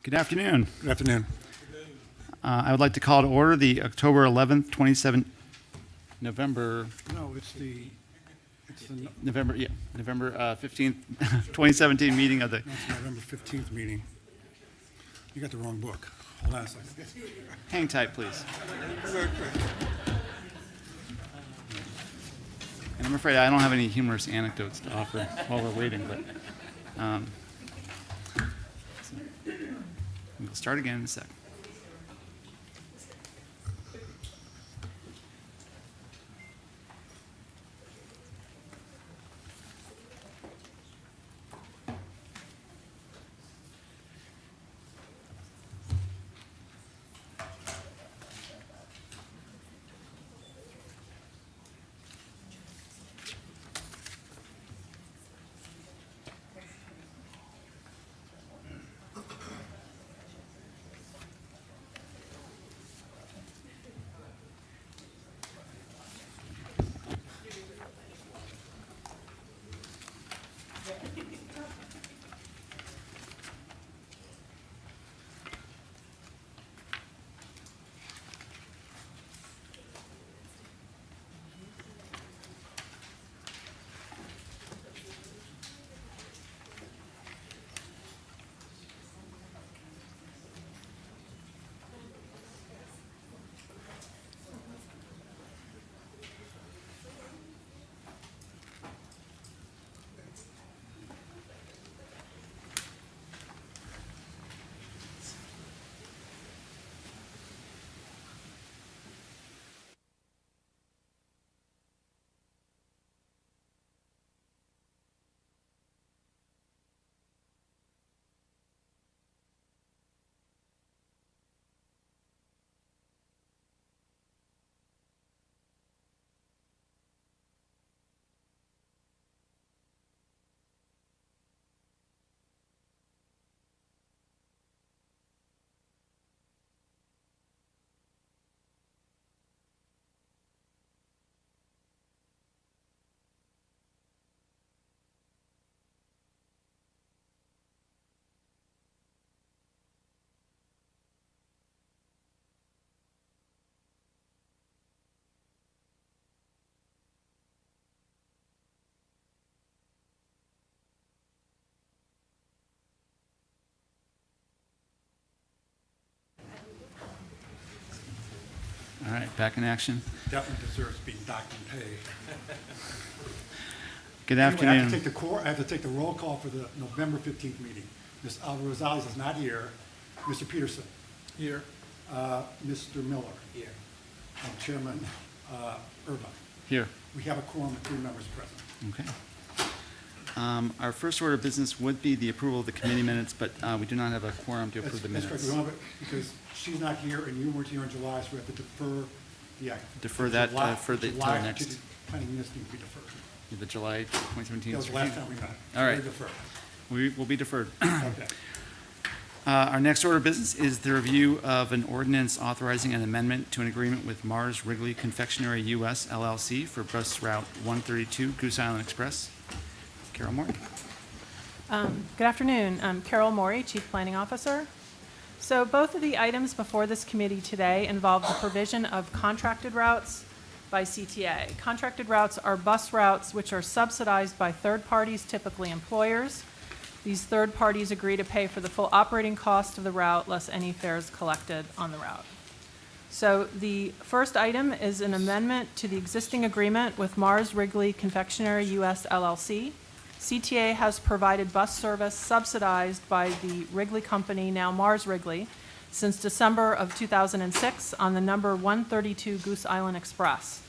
Good afternoon. Good afternoon. I would like to call to order the October 11th, 27, November, No, it's the November 15th, 2017 meeting of the, no, it's November 15th meeting. You got the wrong book. Hold on a second. hang tight, please. And I'm afraid I don't have any humorous anecdotes to offer while we're waiting, but so we'll start again in a sec. All right, back in action. Definitely deserves being docked and paid. Good Anyway, afternoon. I have to take the roll call for the November 15th meeting. Ms. Alvarez is not here. Mr. Peterson. Here. Mr. Miller. Here. And Chairman Irvine. Here. We have a quorum of 3 members present. Okay. Our first order of business would be the approval of the committee minutes, but we do not have a quorum to approve the That's correct. minutes. We don't have it because she's not here and you weren't here in July, so we have to defer the Defer that, July- for the- till July next. to the planning minutes need to be deferred. The July 2017. That was the last time we met. All right. Very deferred. We will be deferred. Okay. Our next order of business is the review of an ordinance authorizing an amendment to an agreement with Mars Wrigley Confectionery U.S. LLC for bus route 132 Goose Island Express. Carol Moore. Good afternoon. I'm Carol Morey, Chief Planning Officer. So both of the items before this committee today involve the provision of contracted routes by CTA. Contracted routes are bus routes which are subsidized by third parties, typically employers. These third parties agree to pay for the full operating cost of the route, less any fares collected on the route. So the first item is an amendment to the existing agreement with Mars Wrigley Confectionery U.S. LLC. CTA has provided bus service subsidized by the Wrigley Company, now Mars Wrigley, since December of 2006 on the number 132 Goose Island Express.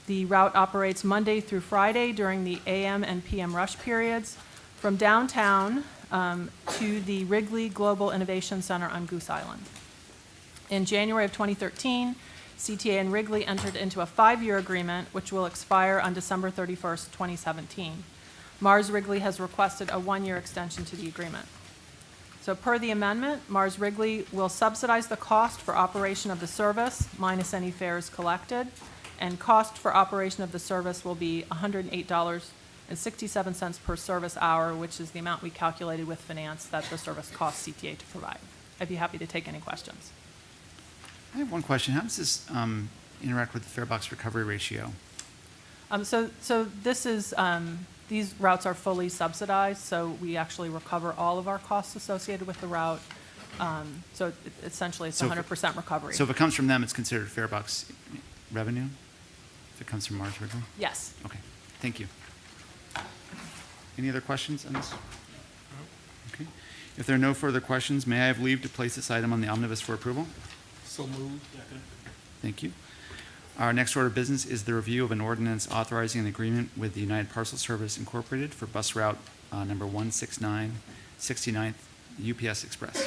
The route operates Monday through Friday during the AM and PM rush periods from downtown to the Wrigley Global Innovation Center on Goose Island. In January of 2013, CTA and Wrigley entered into a 5-year agreement which will expire on December 31st, 2017. Mars Wrigley has requested a 1-year extension to the agreement. So per the amendment, Mars Wrigley will subsidize the cost for operation of the service minus any fares collected, and cost for operation of the service will be $108 and 67 cents per service hour, which is the amount we calculated with finance that the service costs CTA to provide. I'd be happy to take any questions. I have one question. How does this interact with the fare box recovery ratio? So this is, these routes are fully subsidized, so we actually recover all of our costs associated with the route. So essentially, it's So if- 100% recovery. So if it comes from them, it's considered fare box revenue? If it comes from Mars Wrigley? Yes. Okay, thank you. Any other questions on this? Okay. If there are no further questions, may I have leave to place this item on the omnibus for approval? So moved. Thank you. Our next order of business is the review of an ordinance authorizing an agreement with the United Parcel Service Incorporated for bus route number 169, 69th UPS Express.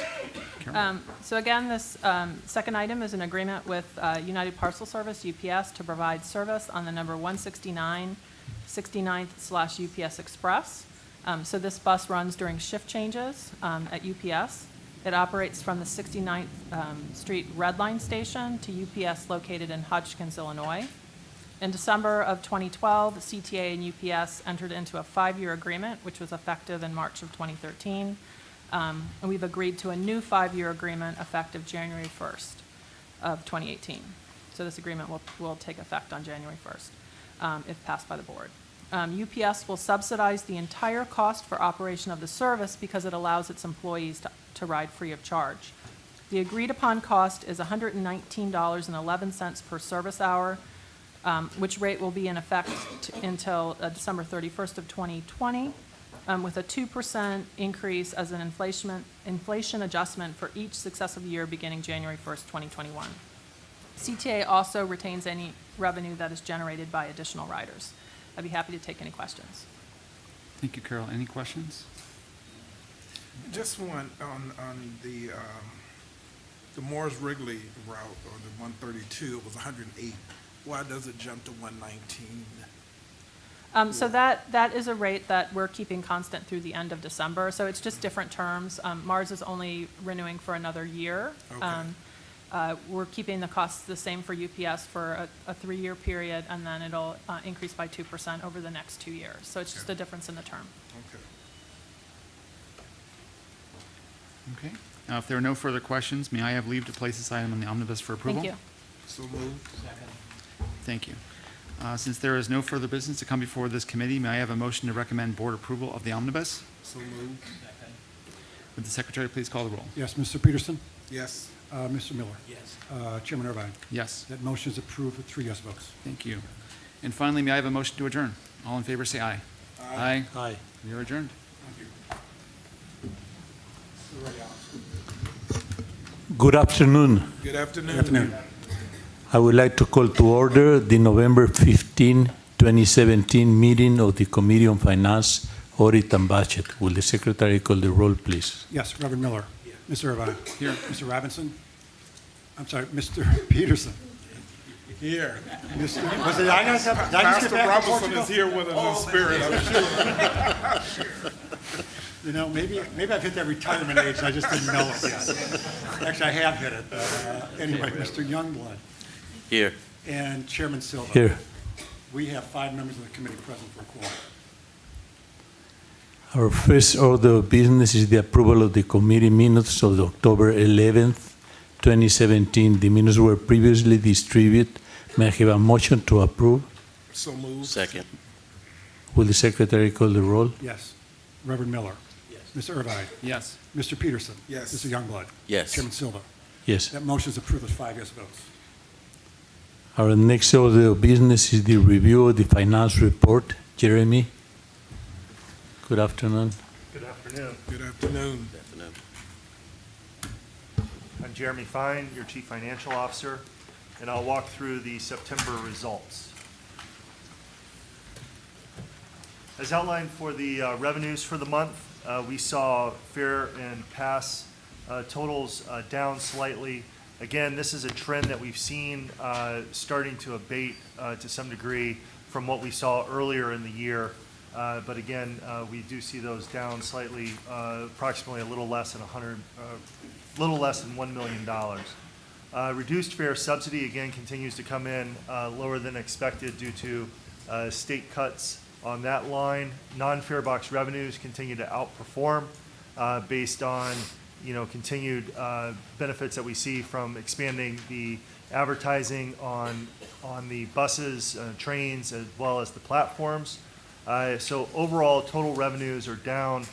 Carol? So again, this second item is an agreement with United Parcel Service, UPS, to provide service on the number 169, 69th/UPS Express. So this bus runs during shift changes at UPS. It operates from the 69th Street Red Line Station to UPS located in Hodgkins, Illinois. In December of 2012, CTA and UPS entered into a 5-year agreement, which was effective in March of 2013. And we've agreed to a new 5-year agreement effective January 1st of 2018. So this agreement will take effect on January 1st if passed by the board. UPS will subsidize the entire cost for operation of the service because it allows its employees to ride free of charge. The agreed-upon cost is $119.11 per service hour, which rate will be in effect until December 31st of 2020, with a 2% increase as an inflation adjustment for each successive year beginning January 1st, 2021. CTA also retains any revenue that is generated by additional riders. I'd be happy to take any questions. Thank you, Carol. Any questions? Just one on the Morris Wrigley route, or the 132, it was 108. Why does it jump to 119? So that is a rate that we're keeping constant through the end of December. So it's just different terms. Mars is only renewing for another year. Okay. We're keeping the costs the same for UPS for a 3-year period, and then it'll increase by 2% over the next 2 years. So it's just a difference in the term. Okay. Okay. Now, if there are no further questions, may I have leave to place this item on the omnibus for approval? Thank you. So moved. Thank you. Since there is no further business to come before this committee, may I have a motion to recommend board approval of the omnibus? So moved. Would the secretary please call the roll? Yes, Mr. Peterson? Yes. Mr. Miller? Yes. Chairman Irvine? Yes. That motion is approved with 3 yes votes. Thank you. And finally, may I have a motion to adjourn? All in favor, say aye. Aye. Aye. We are adjourned. Good afternoon. Good afternoon. Good afternoon. I would like to call to order the November 15, 2017 meeting of the Committee on Finance, Audit and Budget. Will the secretary call the roll, please? Yes, Reverend Miller? Mr. Irvine? Here. Mr. Robinson? I'm sorry, Mr. Peterson? Here. Was it, I guys have, did I just get Pastor back from Robinson Portugal? is here with us in spirit, I'm sure. You know, maybe I've hit that retirement age, and I just didn't know it yet. Actually, I have hit it. Anyway, Mr. Youngblood Here. and Chairman Silva. Here. We have 5 members of the committee present for a quorum. Our first order of business is the approval of the committee minutes of the October 11th, 2017. The minutes were previously distributed. May I have a motion to approve? So moved. Second. Will the secretary call the roll? Yes. Reverend Miller? Yes. Mr. Irvine? Yes. Mr. Peterson? Yes. Mr. Youngblood? Yes. Chairman Silva? Yes. That motion is approved with 5 yes votes. Our next order of business is the review of the finance report. Jeremy? Good afternoon. Good afternoon. Good afternoon. Afternoon. I'm Jeremy Fine, your Chief Financial Officer, and I'll walk through the September results. As outlined for the revenues for the month, we saw fare and pass totals down slightly. Again, this is a trend that we've seen starting to abate to some degree from what we saw earlier in the year. But again, we do see those down slightly, approximately a little less than $1 million. Reduced fare subsidy again continues to come in lower than expected due to state cuts on that line. Non-fare box revenues continue to outperform based on, continued benefits that we see from expanding the advertising on the buses, trains, as well as the platforms. So overall, total revenues are down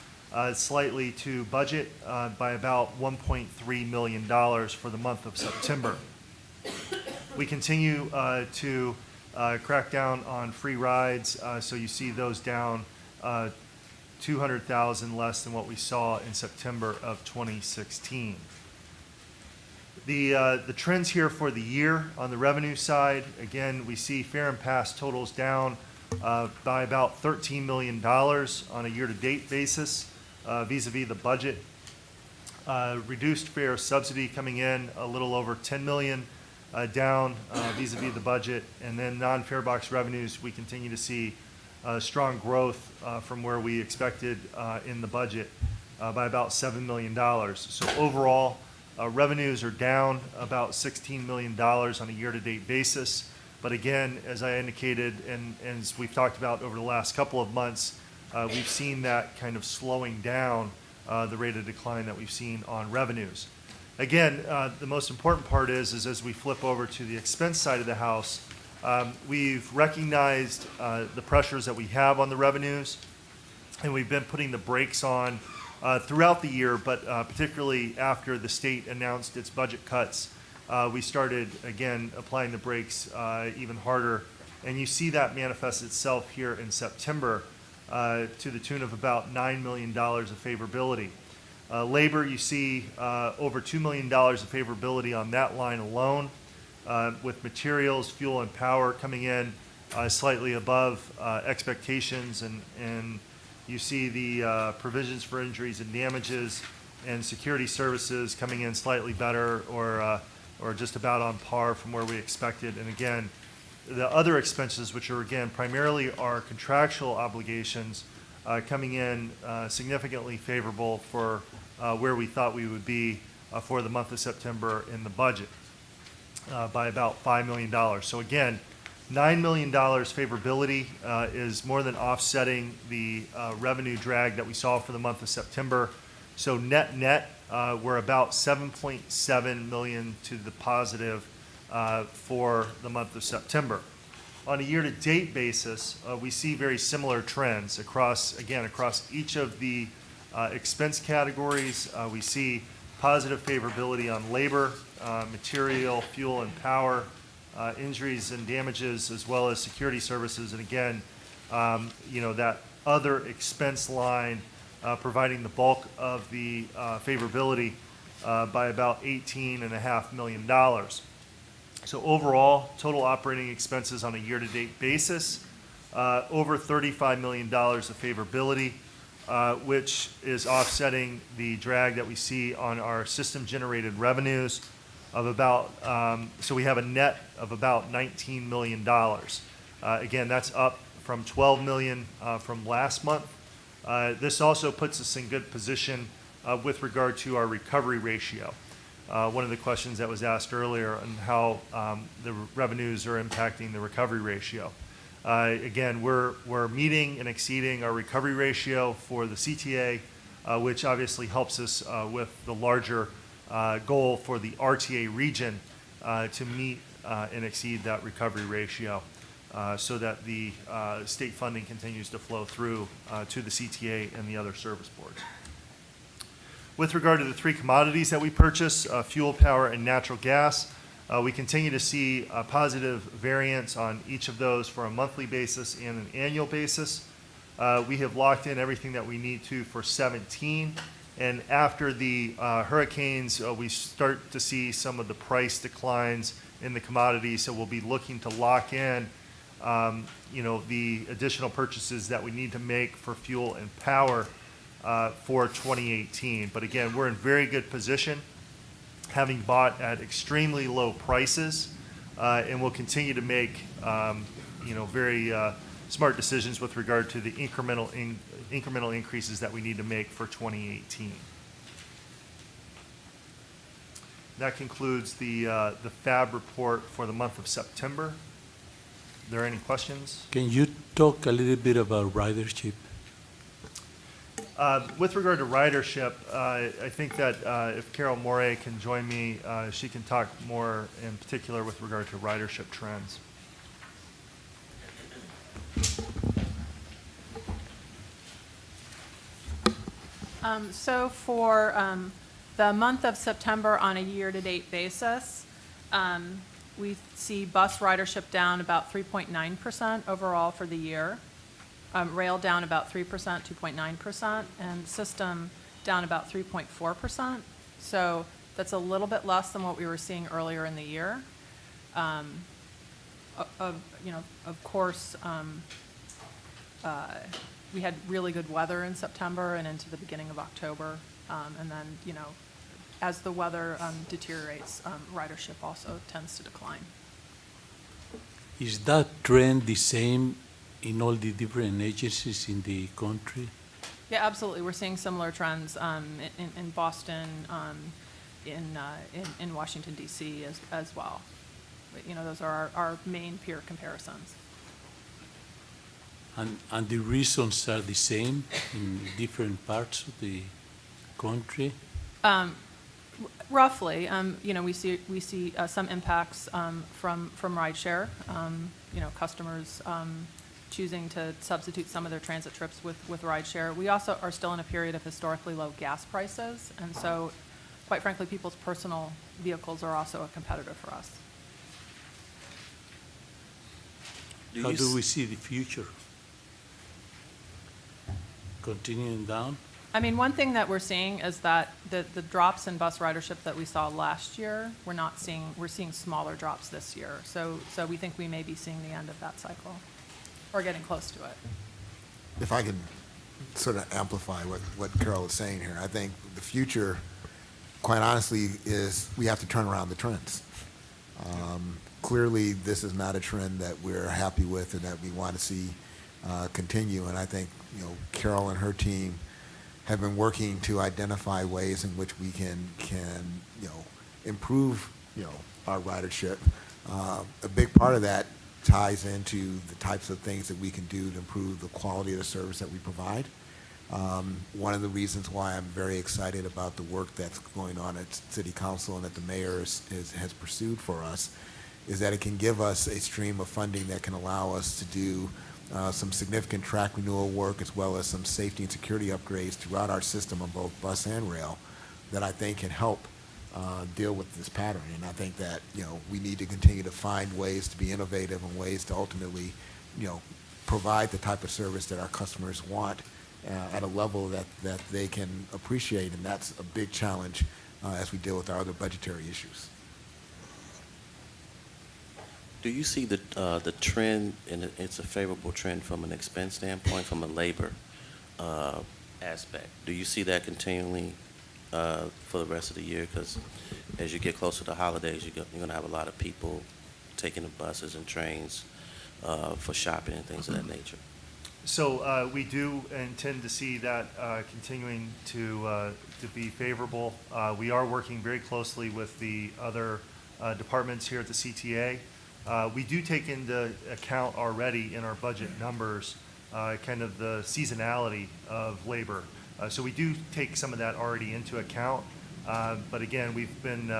slightly to budget by about $1.3 million for the month of September. We continue to crack down on free rides, so you see those down 200,000 less than what we saw in September of 2016. The trends here for the year on the revenue side, again, we see fare and pass totals down by about $13 million on a year-to-date basis vis-a-vis the budget. Reduced fare subsidy coming in a little over $10 million down vis-a-vis the budget. And then non-fare box revenues, we continue to see strong growth from where we expected in the budget by about $7 million. So overall, revenues are down about $16 million on a year-to-date basis. But again, as I indicated, and as we've talked about over the last couple of months, we've seen that kind of slowing down the rate of decline that we've seen on revenues. Again, the most important part is as we flip over to the expense side of the house, we've recognized the pressures that we have on the revenues, and we've been putting the brakes on throughout the year, but particularly after the state announced its budget cuts, we started, again, applying the brakes even harder. And you see that manifest itself here in September to the tune of about $9 million of favorability. Labor, you see over $2 million of favorability on that line alone, with materials, fuel, and power coming in slightly above expectations, and you see the provisions for injuries and damages and security services coming in slightly better or just about on par from where we expected. And again, the other expenses, which are again primarily our contractual obligations, coming in significantly favorable for where we thought we would be for the month of September in the budget by about $5 million. So again, $9 million favorability is more than offsetting the revenue drag that we saw for the month of September. So net, we're about $7.7 million to the positive for the month of September. On a year-to-date basis, we see very similar trends across each of the expense categories. We see positive favorability on labor, material, fuel, and power, injuries and damages, as well as security services. And again, that other expense line providing the bulk of the favorability by about $18.5 million. So overall, total operating expenses on a year-to-date basis, over $35 million of favorability, which is offsetting the drag that we see on our system-generated revenues of about, so we have a net of about $19 million. Again, that's up from $12 million from last month. This also puts us in good position with regard to our recovery ratio. One of the questions that was asked earlier on how the revenues are impacting the recovery ratio. Again, we're meeting and exceeding our recovery ratio for the CTA, which obviously helps us with the larger goal for the RTA region to meet and exceed that recovery ratio so that the state funding continues to flow through to the CTA and the other service boards. With regard to the three commodities that we purchase, fuel, power, and natural gas, we continue to see a positive variance on each of those for a monthly basis and an annual basis. We have locked in everything that we need to for 17. And after the hurricanes, we start to see some of the price declines in the commodities. So we'll be looking to lock in, the additional purchases that we need to make for fuel and power for 2018. But again, we're in very good position, having bought at extremely low prices, and we'll continue to make, very smart decisions with regard to the incremental increases that we need to make for 2018. That concludes the FAB report for the month of September. there any questions? Can you talk a little bit about ridership? With regard to ridership, I think that if Carol Morey can join me, she can talk more in particular with regard to ridership trends. So for the month of September on a year-to-date basis, we see bus ridership down about 3.9% overall for the year, rail down about 3%, 2.9%, and system down about 3.4%. So that's a little bit less than what we were seeing earlier in the year. Of course, we had really good weather in September and into the beginning of October. And then, as the weather deteriorates, ridership also tends to decline. Is that trend the same in all the different agencies in the country? Yeah, absolutely. We're seeing similar trends in Boston, in Washington, D.C. as well. But, those are our main peer comparisons. And the reasons are the same in different parts of the country? Roughly, we see some impacts from rideshare. Customers choosing to substitute some of their transit trips with rideshare. We also are still in a period of historically low gas prices, and so, quite frankly, people's personal vehicles are also a competitor for us. How do we see the future? Continuing down? I mean, one thing that we're seeing is that the drops in bus ridership that we saw last year, we're seeing smaller drops this year. So we think we may be seeing the end of that cycle, or getting close to it. If I can sort of amplify what Carol is saying here, I think the future, quite honestly, is we have to turn around the trends. Clearly, this is not a trend that we're happy with and that we want to see continue. And I think, Carol and her team have been working to identify ways in which we can improve, our ridership. A big part of that ties into the types of things that we can do to improve the quality of the service that we provide. One of the reasons why I'm very excited about the work that's going on at City Council and that the mayor has pursued for us is that it can give us a stream of funding that can allow us to do some significant track renewal work as well as some safety and security upgrades throughout our system on both bus and rail that I think can help deal with this pattern. And I think that, we need to continue to find ways to be innovative and ways to ultimately, provide the type of service that our customers want at a level that they can appreciate. And that's a big challenge as we deal with our other budgetary issues. Do you see the trend, and it's a favorable trend from an expense standpoint, from a labor aspect? Do you see that continually for the rest of the year? Because as you get closer to holidays, you're going to have a lot of people taking the buses and trains for shopping and things of that nature. So we do intend to see that continuing to be favorable. We are working very closely with the other departments here at the CTA. We do take into account already in our budget numbers kind of the seasonality of labor. So we do take some of that already into account. But again, we've been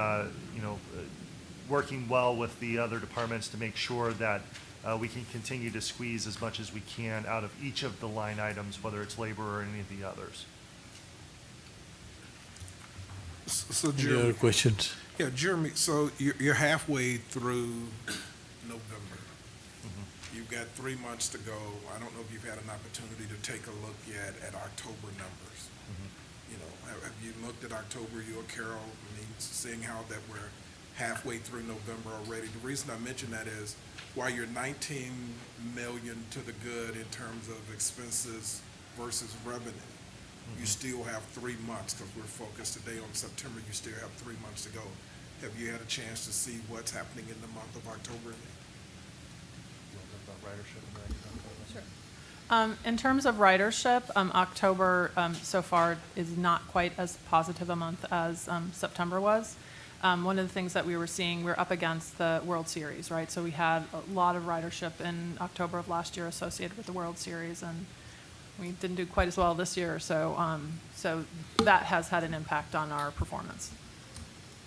working well with the other departments to make sure that we can continue to squeeze as much as we can out of each of the line items, whether it's labor or any of the others. So Any Jeremy, other questions? yeah, Jeremy, so you're halfway through November. You've got 3 months to go. I don't know if you've had an opportunity to take a look yet at October numbers. Have you looked at October, you or Carol? I mean, seeing how that we're halfway through November already. The reason I mention that is while you're 19 million to the good in terms of expenses versus revenue, you still have 3 months, because we're focused today on September. You still have 3 months to go. Have you had a chance to see what's happening in the month of October? Sure. In terms of ridership, October so far is not quite as positive a month as September was. One of the things that we were seeing, we're up against the World Series, right? So we had a lot of ridership in October of last year associated with the World Series, and we didn't do quite as well this year. So, so that has had an impact on our performance.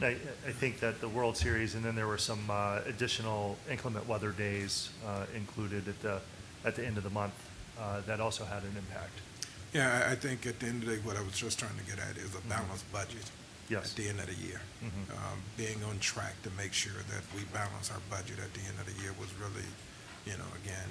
I think that the World Series, and then there were some additional inclement weather days included at the end of the month that also had an impact. Yeah, I think at the end of the day, what I was just trying to get at is a balanced budget. Yes. At the end of the year. Being on track to make sure that we balance our budget at the end of the year was really, again,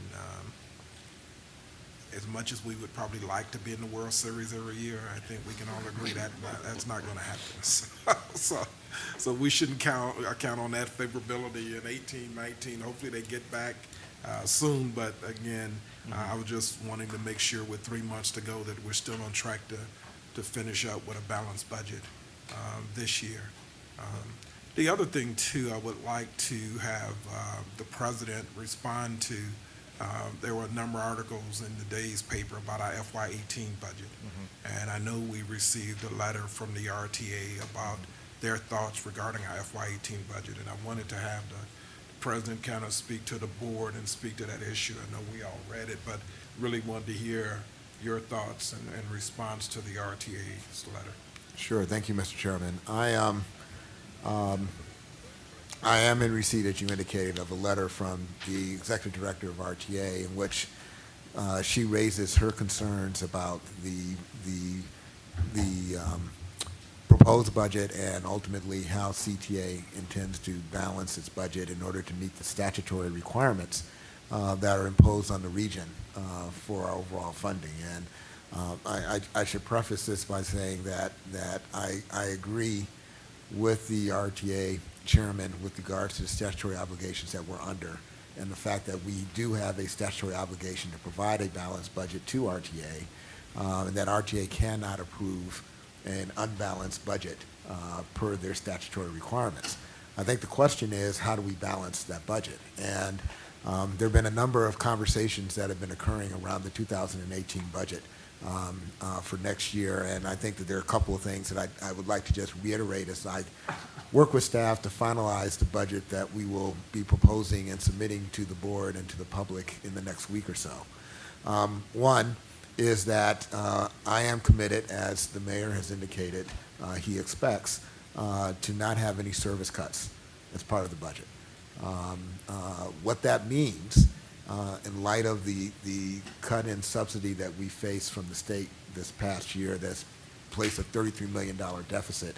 as much as we would probably like to be in the World Series every year, I think we can all agree that that's not going to happen. So we shouldn't count on that favorability in 18, 19. Hopefully they get back soon, but again, I was just wanting to make sure with 3 months to go that we're still on track to finish up with a balanced budget this year. The other thing too, I would like to have the president respond to. There were a number of articles in the day's paper about our FY18 budget, and I know we received a letter from the RTA about their thoughts regarding our FY18 budget, and I wanted to have the president kind of speak to the board and speak to that issue. I know we all read it, but really wanted to hear your thoughts and response to the RTA's letter. Sure. Thank you, Mr. Chairman. I am in receipt, as you indicated, of a letter from the executive director of RTA in which she raises her concerns about the proposed budget and ultimately how CTA intends to balance its budget in order to meet the statutory requirements that are imposed on the region for our overall funding. And I should preface this by saying that I agree with the RTA chairman with regards to the statutory obligations that we're under and the fact that we do have a statutory obligation to provide a balanced budget to RTA and that RTA cannot approve an unbalanced budget per their statutory requirements. I think the question is, how do we balance that budget? And there have been a number of conversations that have been occurring around the 2018 budget for next year, and I think that there are a couple of things that I would like to just reiterate as I work with staff to finalize the budget that we will be proposing and submitting to the board and to the public in the next week or so. One is that I am committed, as the mayor has indicated he expects, to not have any service cuts as part of the budget. What that means in light of the cut in subsidy that we faced from the state this past year that's placed a $33 million deficit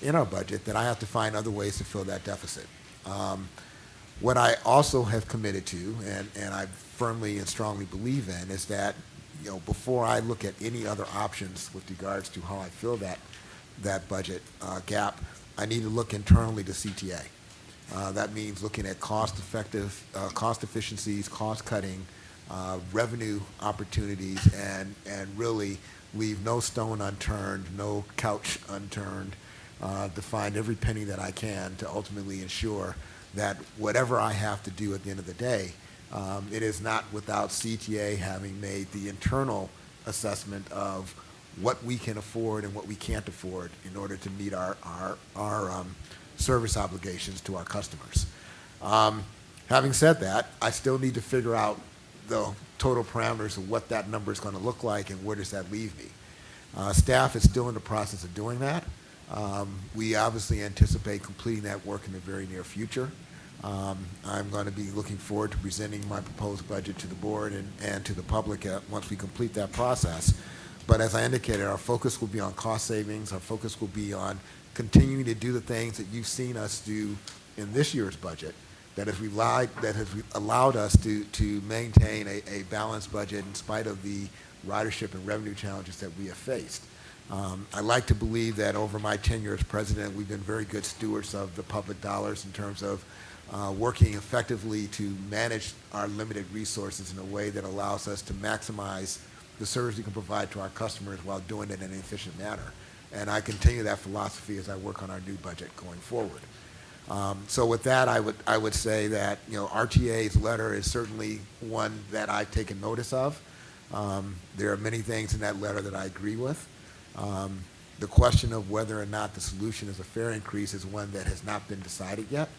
in our budget, that I have to find other ways to fill that deficit. What I also have committed to, and I firmly and strongly believe in, is that before I look at any other options with regards to how I fill that budget gap, I need to look internally to CTA. That means looking at cost efficiencies, cost cutting, revenue opportunities, and really leave no stone unturned, no couch unturned, to find every penny that I can to ultimately ensure that whatever I have to do at the end of the day, it is not without CTA having made the internal assessment of what we can afford and what we can't afford in order to meet our service obligations to our customers. Having said that, I still need to figure out the total parameters of what that number is going to look like and where does that leave me. Staff is still in the process of doing that. We obviously anticipate completing that work in the very near future. I'm going to be looking forward to presenting my proposed budget to the board and to the public once we complete that process. But as I indicated, our focus will be on cost savings. Our focus will be on continuing to do the things that you've seen us do in this year's budget that has allowed us to maintain a balanced budget in spite of the ridership and revenue challenges that we have faced. I like to believe that over my tenure as president, we've been very good stewards of the public dollars in terms of working effectively to manage our limited resources in a way that allows us to maximize the service we can provide to our customers while doing it in an efficient manner. And I continue that philosophy as I work on our new budget going forward. So with that, I would say that RTA's letter is certainly one that I've taken notice of. There are many things in that letter that I agree with. The question of whether or not the solution is a fare increase is one that has not been decided yet.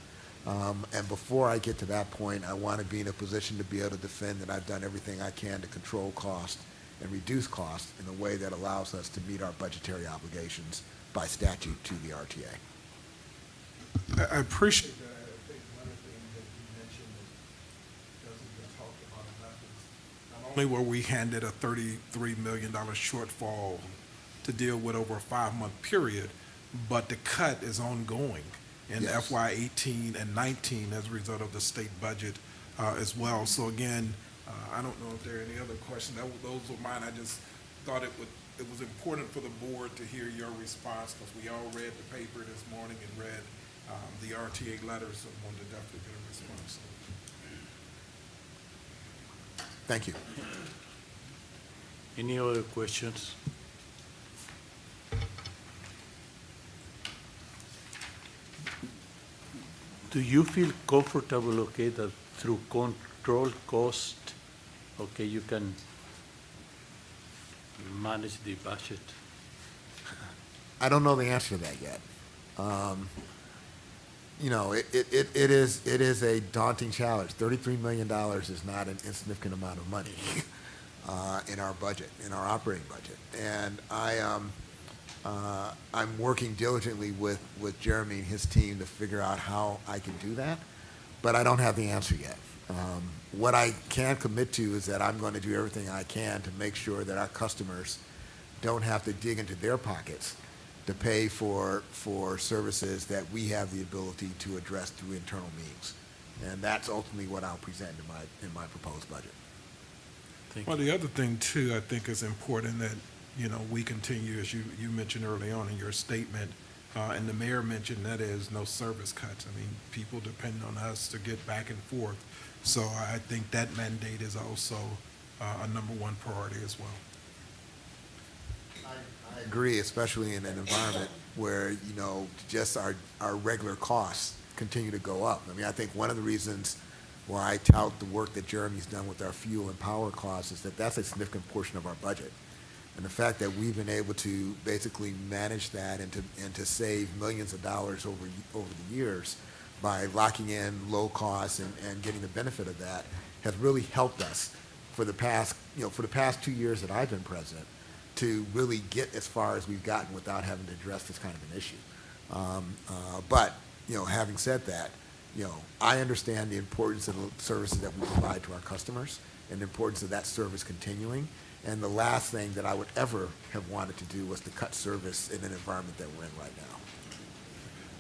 And before I get to that point, I want to be in a position to be able to defend that I've done everything I can to control cost and reduce cost in a way that allows us to meet our budgetary obligations by statute to the RTA. I appreciate that. I think one of the things that you mentioned that doesn't get talked about enough is not only were we handed a $33 million shortfall to deal with over a 5-month period, but the cut is ongoing in Yes. FY 18 and 19 as a result of the state budget as well. So again, I don't know if there are any other questions. Those were mine. I just thought it was important for the board to hear your response because we all read the paper this morning and read the RTA letters, so wanted to definitely get a response. Thank you. Any other questions? Do you feel comfortable, okay, that through control cost, okay, you can manage the budget? I don't know the answer to that yet. You know, it is a daunting challenge. $33 million is not an insignificant amount of money in our budget, in our operating budget. And I'm working diligently with Jeremy and his team to figure out how I can do that, but I don't have the answer yet. What I can commit to is that I'm going to do everything I can to make sure that our customers don't have to dig into their pockets to pay for services that we have the ability to address through internal means. And that's ultimately what I'll present in my proposed budget. Thank Well, you. the other thing too, I think is important that, you know, we continue, as you mentioned early on in your statement, and the mayor mentioned, that is no service cuts. I mean, people depend on us to get back and forth. So I think that mandate is also a number one priority as well. I agree, especially in an environment where, you know, just our regular costs continue to go up. I mean, I think one of the reasons why I tout the work that Jeremy's done with our fuel and power costs is that that's a significant portion of our budget. And the fact that we've been able to basically manage that and to save millions of dollars over the years by locking in low costs and getting the benefit of that has really helped us for the past 2 years that I've been president to really get as far as we've gotten without having to address this kind of an issue. But, you know, having said that, you know, I understand the importance of the services that we provide to our customers and the importance of that service continuing. And the last thing that I would ever have wanted to do was to cut service in an environment that we're in right now.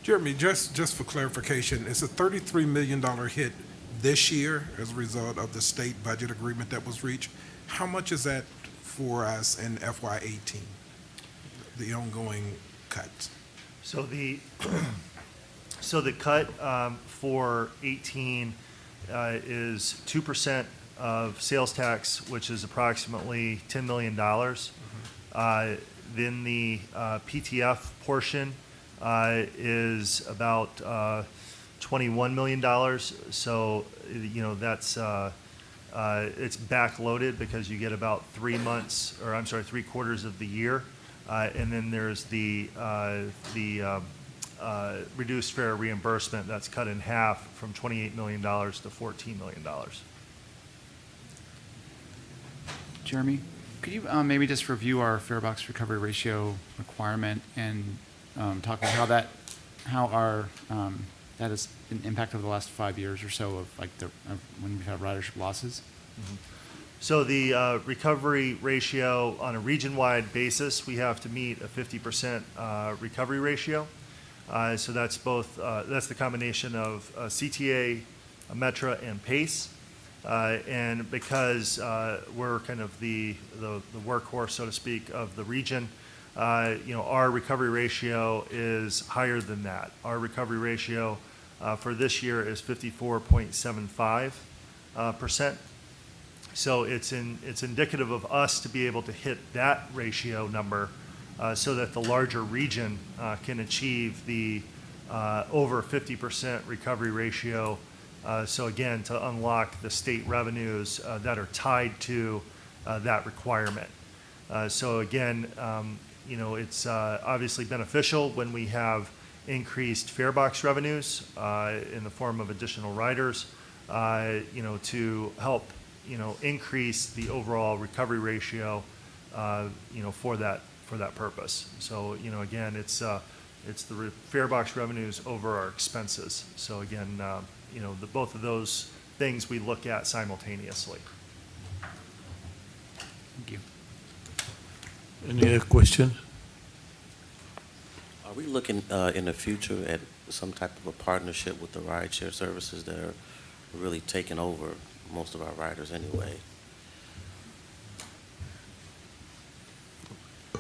Jeremy, just for clarification, it's a $33 million hit this year as a result of the state budget agreement that was reached. How much is that for us in FY 18, the ongoing cuts? So the cut for 18 is 2% of sales tax, which is approximately $10 million. Then the PTF portion is about $21 million. So, you know, that's it's backloaded because you get about 3 quarters of the year. And then there's the reduced fare reimbursement that's cut in half from $28 million to $14 million. Jeremy, could you maybe just review our fare box recovery ratio requirement and talk about how that has been impacted over the last 5 years or so of like when we've had ridership losses? Mm-hmm. So the recovery ratio on a region-wide basis, we have to meet a 50% recovery ratio. So that's both, that's the combination of CTA, Metra, and PACE. And because we're kind of the workhorse, so to speak, of the region, you know, our recovery ratio is higher than that. Our recovery ratio for this year is 54.75%. So it's indicative of us to be able to hit that ratio number so that the larger region can achieve the over 50% recovery ratio. So again, to unlock the state revenues that are tied to that requirement. So again, It's obviously beneficial when we have increased fare box revenues in the form of additional riders, to help, increase the overall recovery ratio, for that purpose. So, again, it's the fare box revenues over our expenses. So again, both of those things we look at simultaneously. Thank you. Any other questions? Are we looking in the future at some type of a partnership with the rideshare services that are really taking over most of our riders anyway?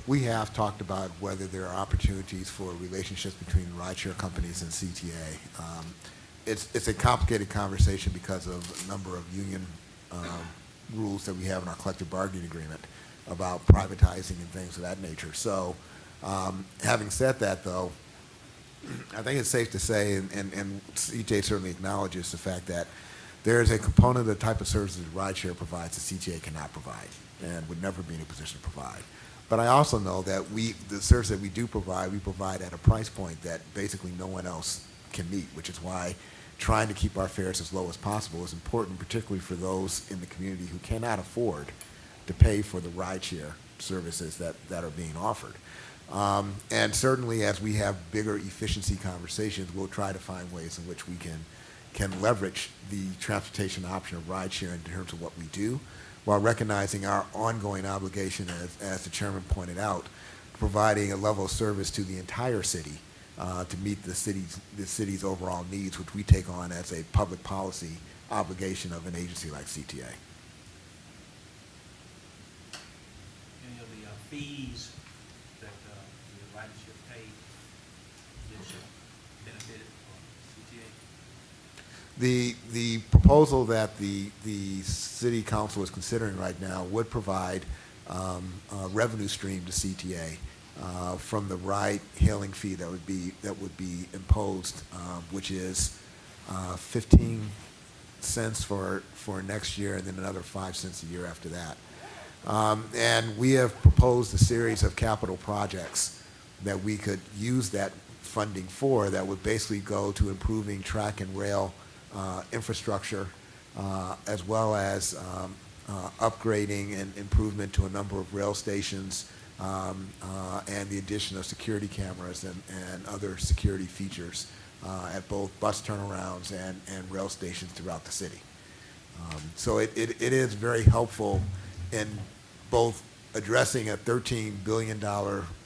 We have talked about whether there are opportunities for relationships between rideshare companies and CTA. It's a complicated conversation because of a number of union rules that we have in our collective bargaining agreement about privatizing and things of that nature. So having said that, though, I think it's safe to say, and CTA certainly acknowledges the fact that there is a component of the type of services rideshare provides that CTA cannot provide and would never be in a position to provide. But I also know that the service that we do provide, we provide at a price point that basically no one else can meet, which is why trying to keep our fares as low as possible is important, particularly for those in the community who cannot afford to pay for the rideshare services that are being offered. And certainly as we have bigger efficiency conversations, we'll try to find ways in which we can leverage the transportation option of rideshare in terms of what we do, while recognizing our ongoing obligation, as the chairman pointed out, providing a level of service to the entire city to meet the city's overall needs, which we take on as a public policy obligation of an agency like CTA. Any of the fees that the ridership paid that should benefit CTA? The proposal that the city council is considering right now would provide a revenue stream to CTA from the ride-hailing fee that would be imposed, which is 15 cents for next year, and then another 5 cents a year after that. And we have proposed a series of capital projects that we could use that funding for, that would basically go to improving track and rail infrastructure, as well as upgrading and improvement to a number of rail stations, and the addition of security cameras and other security features at both bus turnarounds and rail stations throughout the city. So it is very helpful in both addressing a $13 billion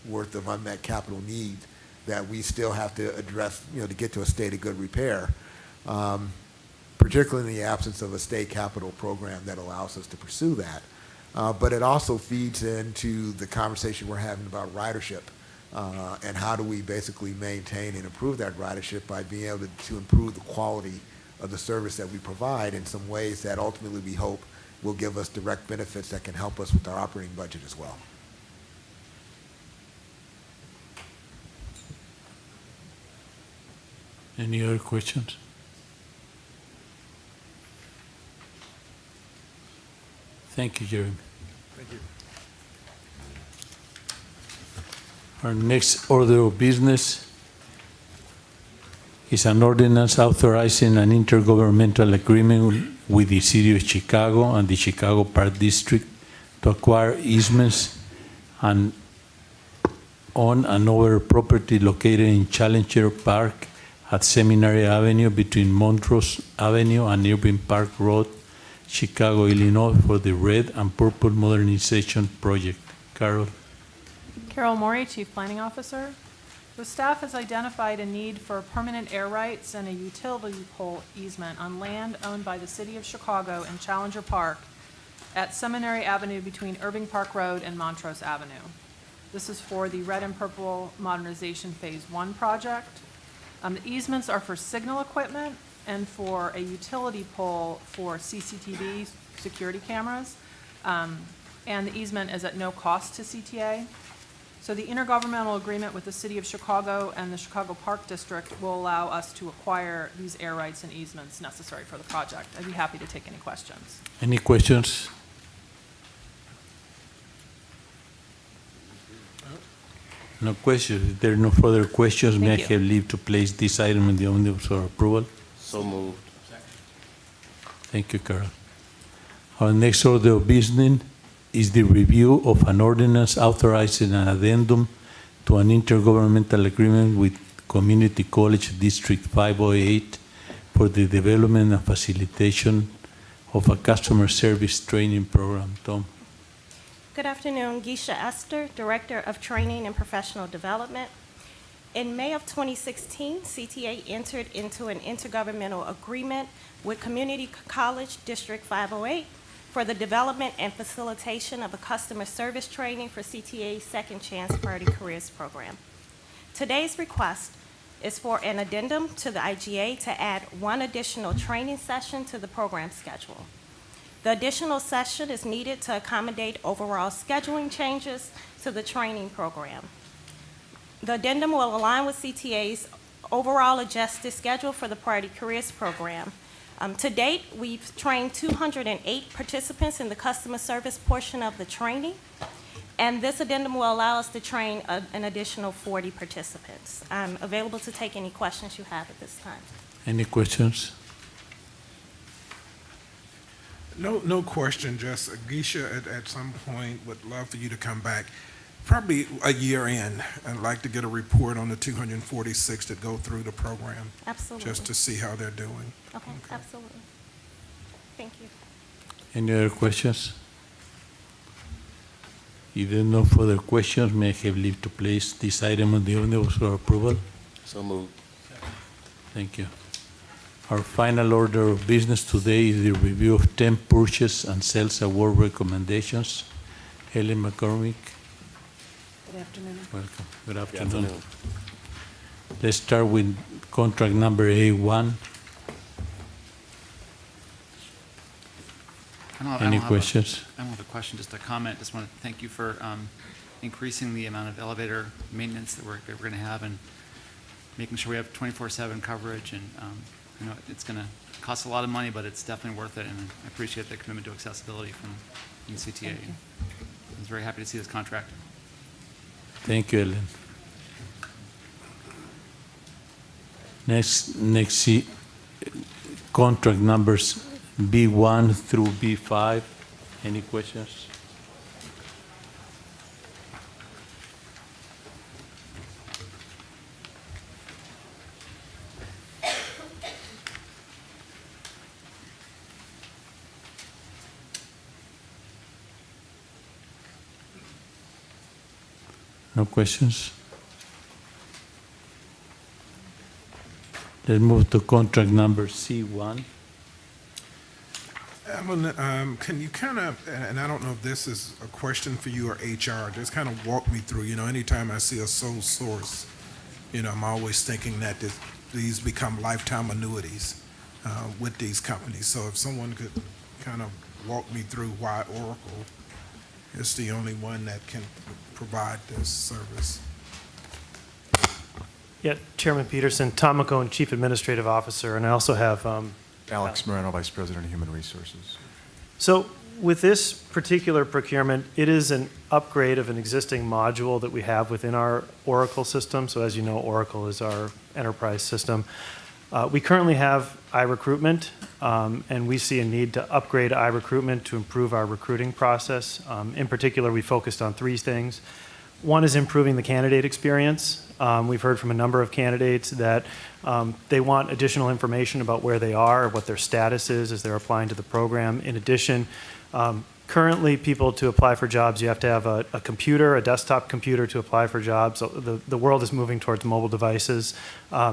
worth of unmet capital need that we still have to address, to get to a state of good repair, particularly in the absence of a state capital program that allows us to pursue that. But it also feeds into the conversation we're having about ridership, and how do we basically maintain and improve that ridership by being able to improve the quality of the service that we provide in some ways that ultimately we hope will give us direct benefits that can help us with our operating budget as well. Any other questions? Thank you, Jeremy. Thank you. Our next order of business is an ordinance authorizing an intergovernmental agreement with the City of Chicago and the Chicago Park District to acquire easements on and over property located in Challenger Park at Seminary Avenue between Montrose Avenue and Irving Park Road, Chicago, Illinois, for the Red and Purple Modernization Project. Carol. Carol Morey, Chief Planning Officer. The staff has identified a need for permanent air rights and a utility pole easement on land owned by the City of Chicago in Challenger Park at Seminary Avenue between Irving Park Road and Montrose Avenue. This is for the Red and Purple Modernization Phase 1 project. The easements are for signal equipment and for a utility pole for CCTV security cameras. And the easement is at no cost to CTA. So the intergovernmental agreement with the City of Chicago and the Chicago Park District will allow us to acquire these air rights and easements necessary for the project. I'd be happy to take any questions. Any questions? No questions. If there are no further questions, may I Thank you. have leave to place this item in the omnibus for approval? So moved. Thank you, Carol. Our next order of business is the review of an ordinance authorizing an addendum to an intergovernmental agreement with Community College District 508 for the development and facilitation of a customer service training program. Tom? Good afternoon, Geisha Esther, Director of Training and Professional Development. In May of 2016, CTA entered into an intergovernmental agreement with Community College District 508 for the development and facilitation of a customer service training for CTA's Second Chance Priority Careers Program. Today's request is for an addendum to the IGA to add one additional training session to the program schedule. The additional session is needed to accommodate overall scheduling changes to the training program. The addendum will align with CTA's overall adjusted schedule for the Priority Careers Program. To date, we've trained 208 participants in the customer service portion of the training, and this addendum will allow us to train an additional 40 participants. I'm available to take any questions you have at this time. Any questions? No question, just Geisha at some point would love for you to come back, probably a year in. I'd like to get a report on the 246 that go through the program, Absolutely. just to see how they're doing. Okay, absolutely. Thank you. Any other questions? If there are no further questions, may I have leave to place this item on the omnibus for approval? So moved. Thank you. Our final order of business today is the review of 10 purchase and sales award recommendations. Helen McCormick, Good afternoon. welcome. Good Good afternoon. afternoon. Let's start with contract number A1. Any questions? I don't have a question, just a comment. Just want to thank you for increasing the amount of elevator maintenance that we're going to have and making sure we have 24/7 coverage. And I know it's going to cost a lot of money, but it's definitely worth it. And I appreciate the commitment to accessibility from CTA. I was very happy to see this contract. Thank you, Ellen. Next, contract numbers B1 through B5. Any questions? No questions? Let's move to contract number C1. Can you kind of, and I don't know if this is a question for you or HR, just kind of walk me through, anytime I see a sole source, I'm always thinking that these become lifetime annuities with these companies. So if someone could kind of walk me through why Oracle is the only one that can provide this service. Yeah, Chairman Peterson, Tom McCone, Chief Administrative Officer, and I also have Alex Moreno, Vice President of Human Resources. So with this particular procurement, it is an upgrade of an existing module that we have within our Oracle system. So as you know, Oracle is our enterprise system. We currently have iRecruitment, and we see a need to upgrade iRecruitment to improve our recruiting process. In particular, we focused on three things. One is improving the candidate experience. We've heard from a number of candidates that they want additional information about where they are, what their status is as they're applying to the program. In addition, currently people to apply for jobs, you have to have a computer, a desktop computer to apply for jobs. So the world is moving towards mobile devices.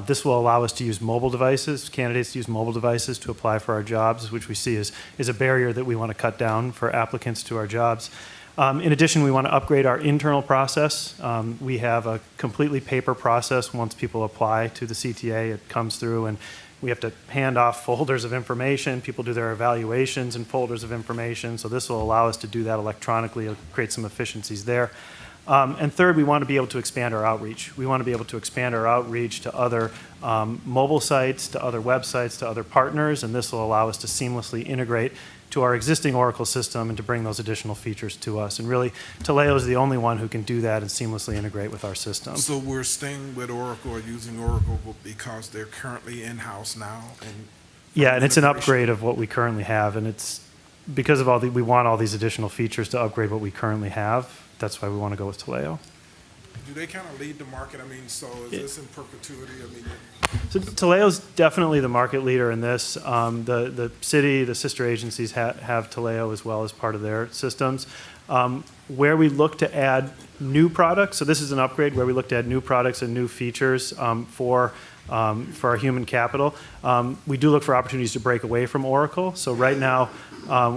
This will allow us to use mobile devices, candidates to use mobile devices to apply for our jobs, which we see is a barrier that we want to cut down for applicants to our jobs. In addition, we want to upgrade our internal process. We have a completely paper process once people apply to the CTA. It comes through and we have to hand off folders of information. People do their evaluations in folders of information. So this will allow us to do that electronically. It'll create some efficiencies there. And third, we want to be able to expand our outreach. We want to be able to expand our outreach to other mobile sites, to other websites, to other partners, and this will allow us to seamlessly integrate to our existing Oracle system and to bring those additional features to us. And really, Taleo is the only one who can do that and seamlessly integrate with our system. So we're staying with Oracle or using Oracle because they're currently in-house now? Yeah, and it's an upgrade of what we currently have, and it's because of we want all these additional features to upgrade what we currently have. That's why we want to go with Taleo. Do they kind of lead the market? I mean, so is this in perpetuity? I mean, So Taleo's definitely the market leader in this. The city, the sister agencies have Taleo as well as part of their systems. Where we look to add new products, so this is an upgrade where we look to add new products and new features for our human capital. We do look for opportunities to break away from Oracle. So right now,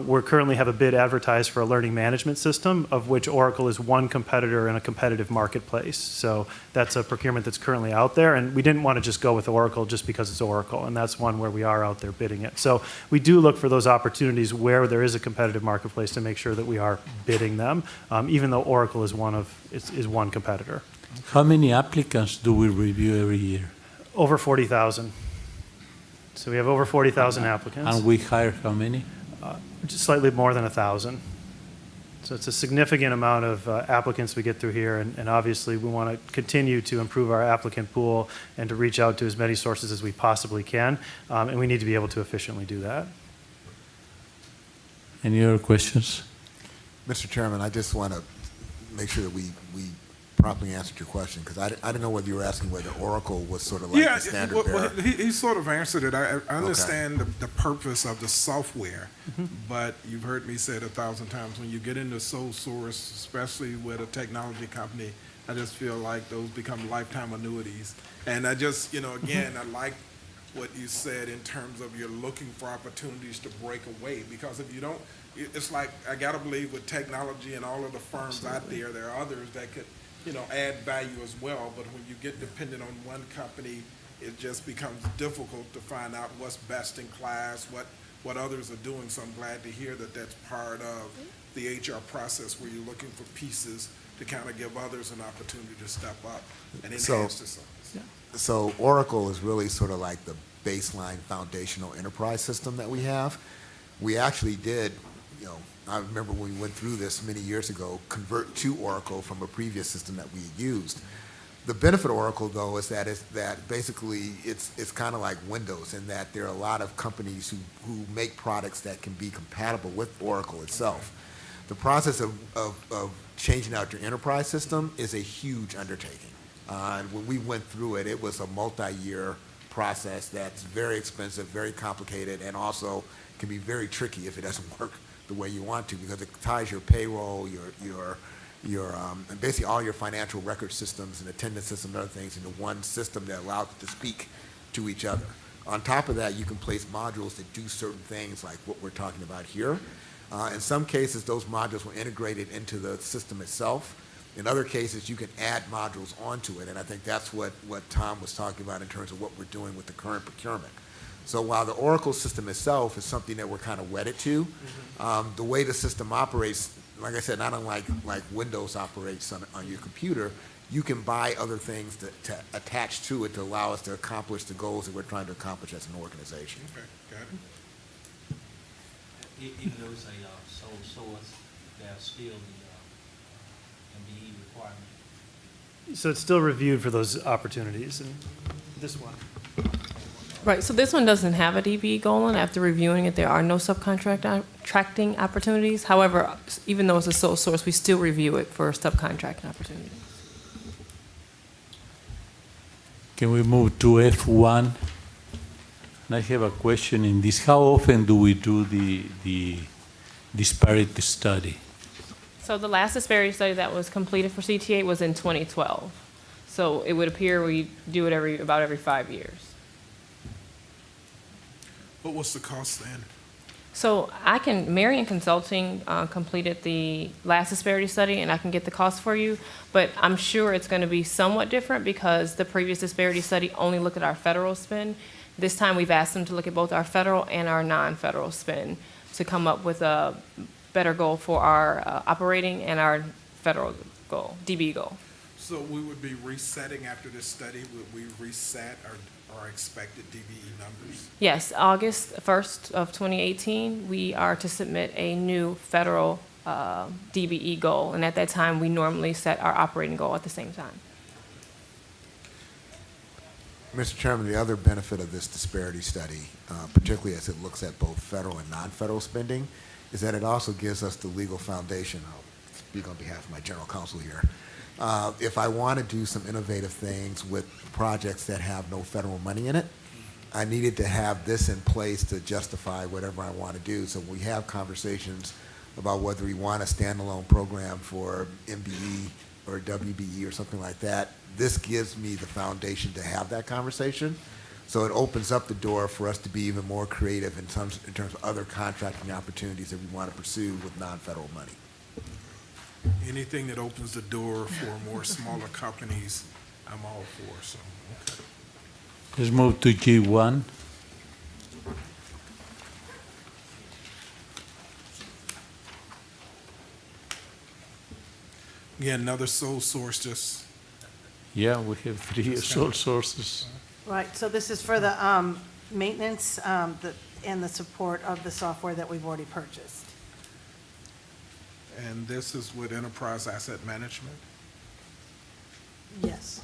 we currently have a bid advertised for a learning management system, of which Oracle is one competitor in a competitive marketplace. So that's a procurement that's currently out there, and we didn't want to just go with Oracle just because it's Oracle, and that's one where we are out there bidding it. So we do look for those opportunities where there is a competitive marketplace to make sure that we are bidding them, even though Oracle is one competitor. How many applicants do we review every year? Over 40,000. So we have over 40,000 applicants. And we hire how many? Just slightly more than 1,000. So it's a significant amount of applicants we get through here, and obviously we want to continue to improve our applicant pool and to reach out to as many sources as we possibly can, and we need to be able to efficiently do that. Any other questions? Mr. Chairman, I just want to make sure that we properly answered your question, because I didn't know whether you were asking whether Oracle was sort of like the standard bearer. he sort of answered it. I understand the purpose of the software, but you've heard me say it 1,000 times, when you get into sole source, especially with a technology company, I just feel like those become lifetime annuities. And I just, again, I like what you said in terms of you're looking for opportunities to break away, because if you don't, it's like, I got to believe with technology and all of the firms out there are others that could add value as well. But when you get dependent on one company, it just becomes difficult to find out what's best in class, what others are doing. So I'm glad to hear that that's part of the HR process, where you're looking for pieces to kind of give others an opportunity to step up and enhance the service. So Oracle is really sort of like the baseline foundational enterprise system that we have. We actually did, I remember when we went through this many years ago, convert to Oracle from a previous system that we used. The benefit of Oracle, though, is that basically it's kind of like Windows, in that there are a lot of companies who make products that can be compatible with Oracle itself. The process of changing out your enterprise system is a huge undertaking. And when we went through it, it was a multi-year process that's very expensive, very complicated, and also can be very tricky if it doesn't work the way you want to, because it ties your payroll, and basically all your financial record systems and attendance systems and other things into one system that allows it to speak to each other. On top of that, you can place modules that do certain things like what we're talking about here. In some cases, those modules were integrated into the system itself. In other cases, you can add modules onto it, and I think that's what Tom was talking about in terms of what we're doing with the current procurement. So while the Oracle system itself is something that we're kind of wedded to, the way the system operates, like I said, not unlike Windows operates on your computer, you can buy other things to attach to it to allow us to accomplish the goals that we're trying to accomplish as an organization. Okay, got it. Even though it's a sole source, there's still the MBE requirement. So it's still reviewed for those opportunities, and this one. Right, so this one doesn't have a DBE goal, and after reviewing it, there are no subcontracting opportunities. However, even though it's a sole source, we still review it for subcontracting opportunities. Can we move to F1? And I have a question in this. How often do we do the disparity study? So the last disparity study that was completed for CTA was in 2012. So it would appear we do it about every 5 years. What was the cost then? So Marion Consulting completed the last disparity study, and I can get the cost for you, but I'm sure it's going to be somewhat different because the previous disparity study only looked at our federal spend. This time we've asked them to look at both our federal and our non-federal spend to come up with a better goal for our operating and our federal goal, DB goal. So we would be resetting after this study, would we reset, or our expected DBE numbers? Yes, August 1st of 2018, we are to submit a new federal DBE goal, and at that time, we normally set our operating goal at the same time. Mr. Chairman, the other benefit of this disparity study, particularly as it looks at both federal and non-federal spending, is that it also gives us the legal foundation. I'll speak on behalf of my general counsel here. If I want to do some innovative things with projects that have no federal money in it, I needed to have this in place to justify whatever I want to do. So we have conversations about whether we want a standalone program for MBE or WBE or something like that. This gives me the foundation to have that conversation. So it opens up the door for us to be even more creative in terms of other contracting opportunities that we want to pursue with non-federal money. Anything that opens the door for more smaller companies, I'm all for, so, okay. Let's move to G1. Again, another sole source, just, Yeah, we have three sole sources. Right, so this is for the maintenance and the support of the software that we've already purchased. and this is with Enterprise Asset Management. Yes.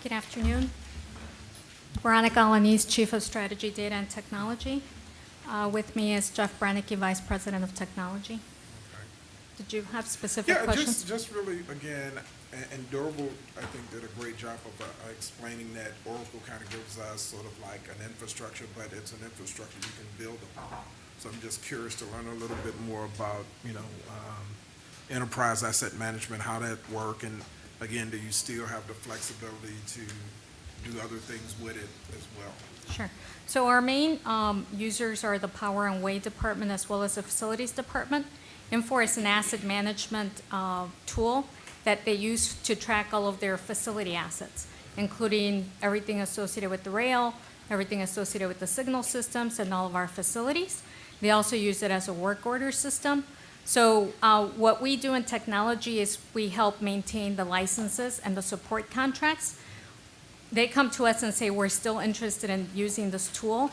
Good afternoon. Veronica Alanis, Chief of Strategy, Data, and Technology. With me is Jeff Brannicky, Vice President of Technology. Did you have specific Yeah, questions? just really, again, and Durable, I think, did a great job of explaining that Oracle kind of gives us sort of like an infrastructure, but it's an infrastructure you can build upon. So I'm just curious to learn a little bit more about, Enterprise Asset Management, how that work, and again, do you still have the flexibility to do other things with it as well? Sure. So our main users are the Power and Way Department as well as the Facilities Department. Infor is an asset management tool that they use to track all of their facility assets, including everything associated with the rail, everything associated with the signal systems and all of our facilities. They also use it as a work order system. So what we do in technology is we help maintain the licenses and the support contracts. They come to us and say, we're still interested in using this tool,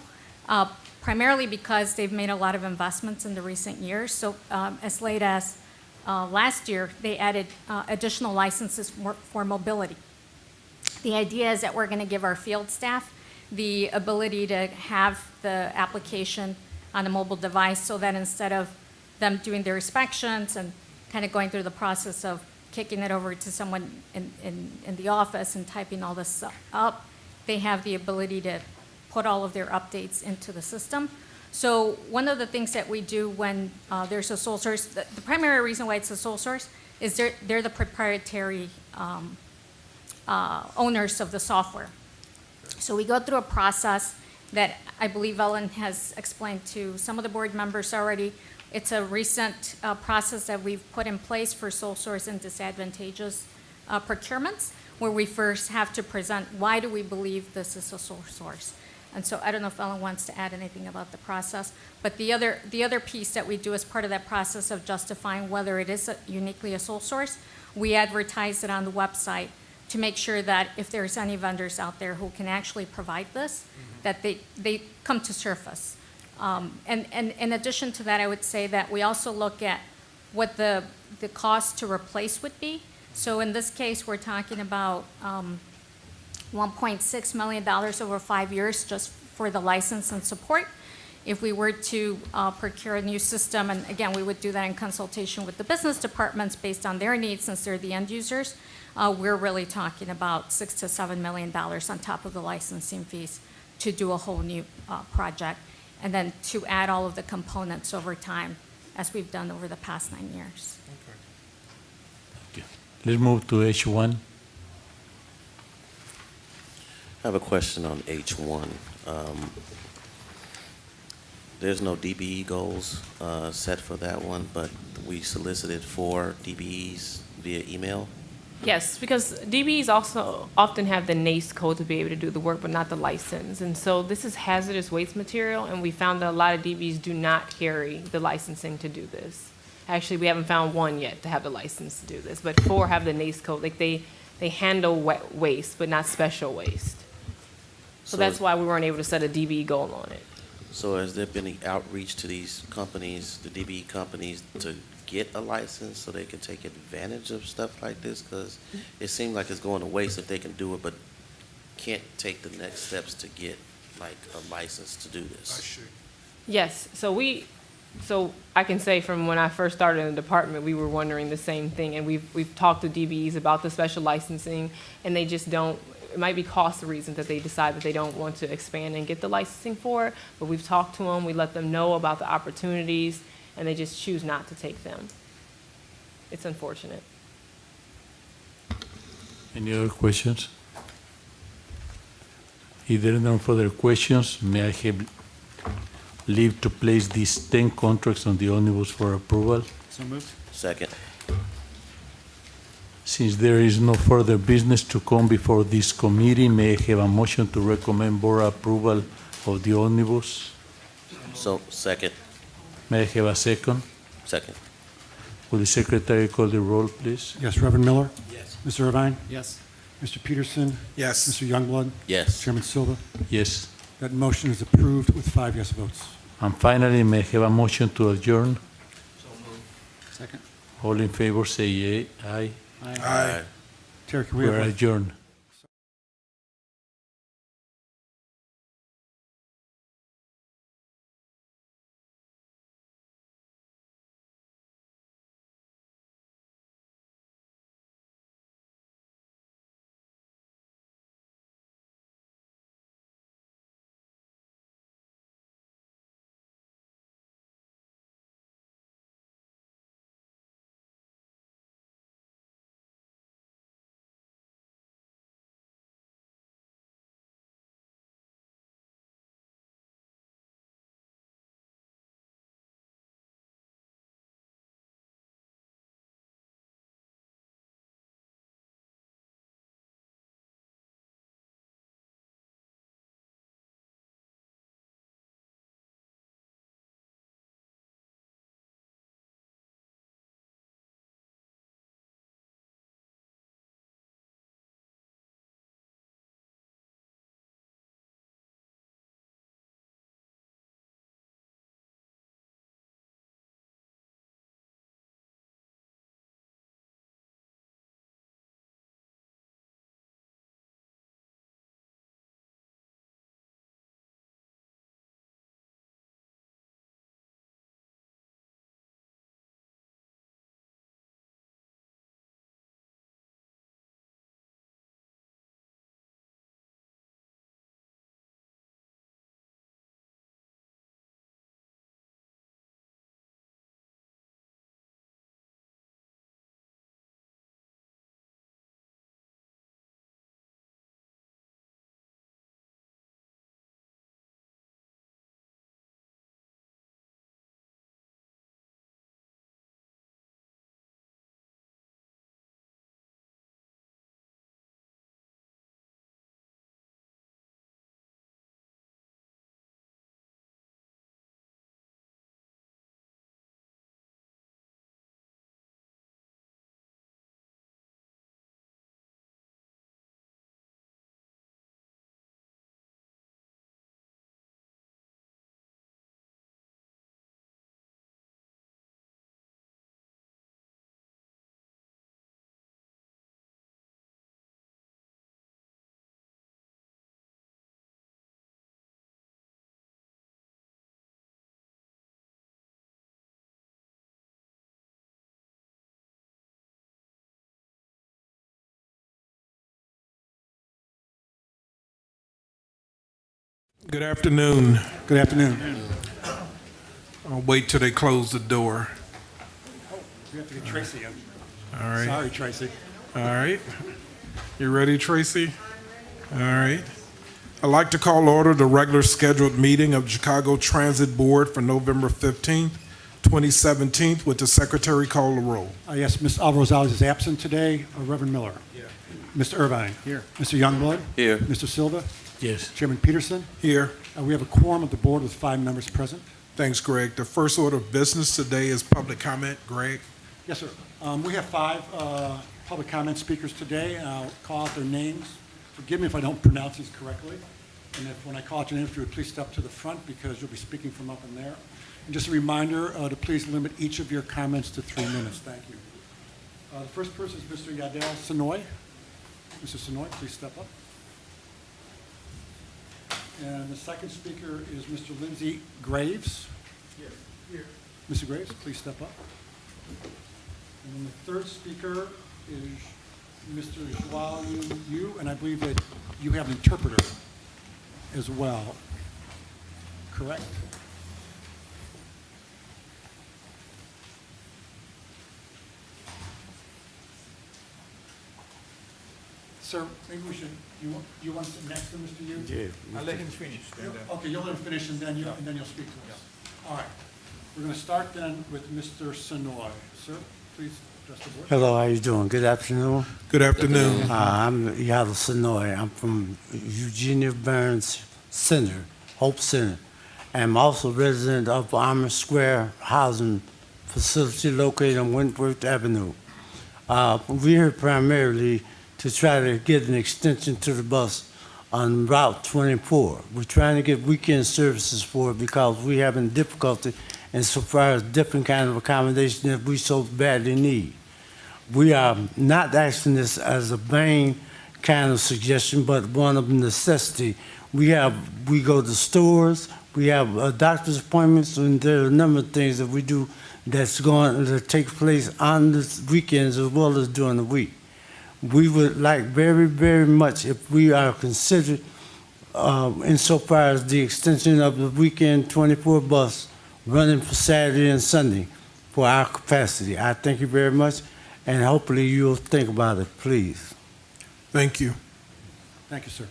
primarily because they've made a lot of investments in the recent years. So as late as last year, they added additional licenses for mobility. The idea is that we're going to give our field staff the ability to have the application on a mobile device so that instead of them doing their inspections and kind of going through the process of kicking it over to someone in the office and typing all this up, they have the ability to put all of their updates into the system. So one of the things that we do when there's a sole source, the primary reason why it's a sole source is they're the proprietary owners of the software. So we go through a process that I believe Ellen has explained to some of the board members already. It's a recent process that we've put in place for sole source and disadvantageous procurements, where we first have to present why do we believe this is a sole source. And so I don't know if Ellen wants to add anything about the process, but the other piece that we do as part of that process of justifying whether it is uniquely a sole source, we advertise it on the website to make sure that if there's any vendors out there who can actually provide this, that they come to surface. And in addition to that, I would say that we also look at what the cost to replace would be. So in this case, we're talking about $1.6 million over 5 years just for the license and support. If we were to procure a new system, and again, we would do that in consultation with the business departments based on their needs since they're the end users, we're really talking about $6 to $7 million on top of the licensing fees to do a whole new project, and then to add all of the components over time, as we've done over the past 9 years. Let's move to H1. I have a question on H1. There's no DBE goals set for that one, but we solicited 4 DBEs via email. Yes, because DBEs also often have the NACE code to be able to do the work, but not the license. And so this is hazardous waste material, and we found that a lot of DBEs do not carry the licensing to do this. Actually, we haven't found one yet to have the license to do this, but 4 have the NACE code. Like they handle wet waste, but not special waste. So that's why we weren't able to set a DBE goal on it. So has there been any outreach to these companies, the DBE companies, to get a license so they can take advantage of stuff like this? Because it seems like it's going to waste if they can do it, but can't take the next steps to get like a license to do this. Yes, so I can say from when I first started in the department, we were wondering the same thing, and we've talked to DBEs about the special licensing, and they just don't, it might be cost reasons that they decide that they don't want to expand and get the licensing for it, but we've talked to them, we let them know about the opportunities, and they just choose not to take them. It's unfortunate. Any other questions? If there are no further questions, may I have leave to place these 10 contracts on the omnibus for approval? So moved. Second. Since there is no further business to come before this committee, may I have a motion to recommend board approval of the omnibus? So, second. May I have a second? Second. Will the secretary call the roll, please? Yes, Reverend Miller? Yes. Mr. Irvine? Yes. Mr. Peterson? Yes. Mr. Youngblood? Yes. Chairman Silva? Yes. That motion is approved with 5 yes votes. And finally, may I have a motion to adjourn? Second. All in favor, say yea. Aye. Aye. Terry, can we We are have a adjourned. Good afternoon. Good afternoon. I'll wait till they close the door. We have to get Tracy in. All right. Sorry, Tracy. All right. You ready, Tracy? All right. I'd like to call order the regular scheduled meeting of Chicago Transit Board for November 15th, 2017. Would the secretary call the roll? Yes, Ms. Alvarez is absent today. Reverend Miller? Here. Mr. Irvine? Here. Mr. Youngblood? Here. Mr. Silva? Yes. Chairman Peterson? Here. We have a quorum of the board with 5 members present. Thanks, Greg. The first order of business today is public comment. Greg? Yes, sir. We have 5 public comment speakers today, and I'll call out their names. Forgive me if I don't pronounce these correctly. And if, when I call out your name, if you would please step to the front because you'll be speaking from up in there. And just a reminder to please limit each of your comments to 3 minutes. Thank you. The first person is Mr. Yadel Sonoy. Mr. Sonoy, please step up. And the second speaker is Mr. Lindsey Graves. Here. Mr. Graves, please step up. And then the third speaker is Mr. Joao Yu, and I believe that you have an interpreter as well, correct? Sir, maybe we should, you want to sit next to Mr. Yu? Yeah. I'll let him finish. Okay, you'll let him finish and then you'll speak to us. All right. We're going to start then with Mr. Sonoy. Sir, please address the board. Hello, how you doing? Good afternoon. Good afternoon. I'm Yadel Sonoy. I'm from Eugenia Burns Center, Hope Center. I'm also resident of Armour Square Housing Facility located on Wentworth Avenue. We're here primarily to try to get an extension to the bus on Route 24. We're trying to get weekend services for it because we're having difficulty insofar as different kind of accommodation that we so badly need. We are not asking this as a vain kind of suggestion, but one of necessity. We go to stores, we have doctor's appointments, and there are a number of things that we do that's going to take place on the weekends as well as during the week. We would like very, very much if we are considered insofar as the extension of the weekend 24 bus running for Saturday and Sunday for our capacity. I thank you very much, and hopefully you'll think about it, please. Thank you. Thank you, sir.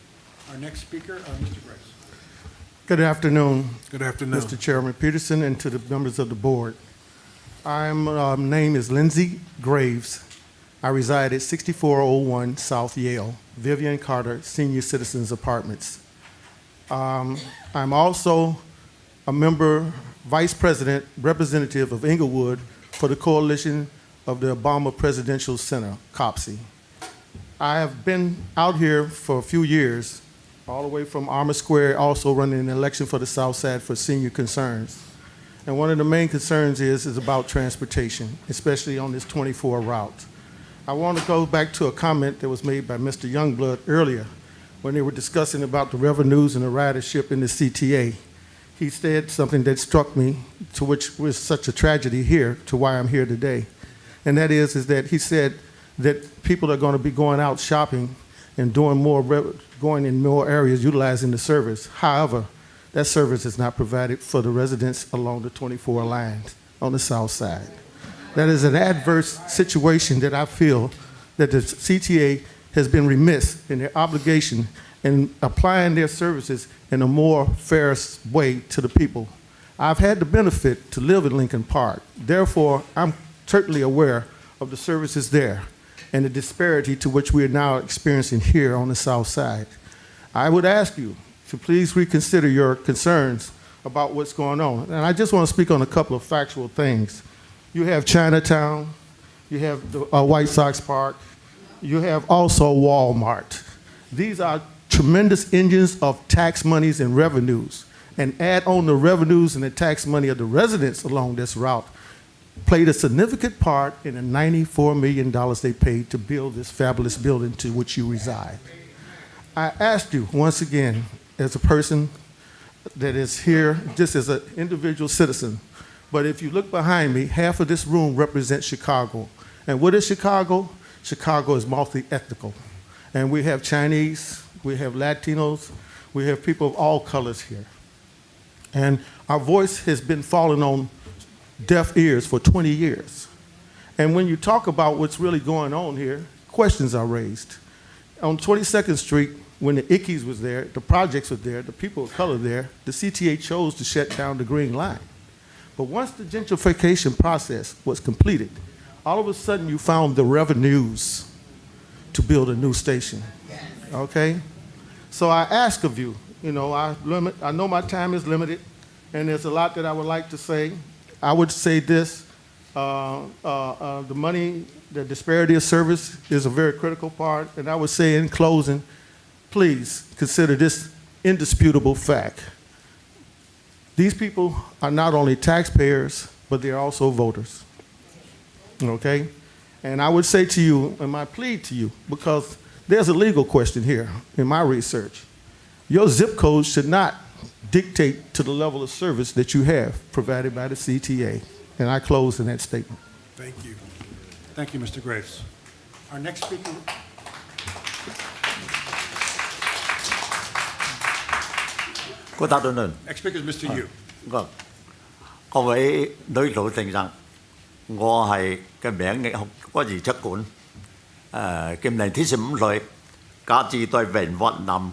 Our next speaker, Mr. Graves. Good afternoon, Good afternoon. Mr. Chairman Peterson, and to the members of the board. My name is Lindsey Graves. I reside at 6401 South Yale, Vivian Carter Senior Citizens Apartments. I'm also a member, vice president, representative of Inglewood for the Coalition of the Obama Presidential Center, COPSI. I have been out here for a few years, all the way from Armour Square, also running an election for the South Side for senior concerns. And one of the main concerns is about transportation, especially on this 24 route. I want to go back to a comment that was made by Mr. Youngblood earlier when they were discussing about the revenues and the ridership in the CTA. He said something that struck me, to which was such a tragedy here, to why I'm here today. And that is that he said that people are going to be going out shopping and doing more, going in more areas, utilizing the service. However, that service is not provided for the residents along the 24 lines on the south side. That is an adverse situation that I feel that the CTA has been remiss in their obligation in applying their services in a more fair way to the people. I've had the benefit to live in Lincoln Park. Therefore, I'm certainly aware of the services there and the disparity to which we are now experiencing here on the south side. I would ask you to please reconsider your concerns about what's going on. And I just want to speak on a couple of factual things. You have Chinatown, you have the White Sox Park, you have also Walmart. These are tremendous engines of tax monies and revenues. And add on the revenues and the tax money of the residents along this route played a significant part in the $94 million they paid to build this fabulous building to which you reside. I ask you once again, as a person that is here just as an individual citizen, but if you look behind me, half of this room represents Chicago. And what is Chicago? Chicago is multi-ethnical. And we have Chinese, we have Latinos, we have people of all colors here. And our voice has been falling on deaf ears for 20 years. And when you talk about what's really going on here, questions are raised. On 22nd Street, when the Ickeys was there, the projects were there, the people of color there, the CTA chose to shut down the Green Line. But once the gentrification process was completed, all of a sudden you found the revenues to build a new station, okay? So I ask of you, I know my time is limited, and there's a lot that I would like to say. I would say this, the money, the disparity of service is a very critical part, and I would say in closing, please consider this indisputable fact. These people are not only taxpayers, but they're also voters, okay? And I would say to you, and my plea to you, because there's a legal question here in my research. Your zip code should not dictate to the level of service that you have provided by the CTA. And I close in that statement. Thank you. Thank you, Mr. Graves. Our next speaker. Good afternoon. Next speaker is Mr. Yu. 各位女老先生，我係嘅名嘅我係出管，今年75歲，家住在榮華南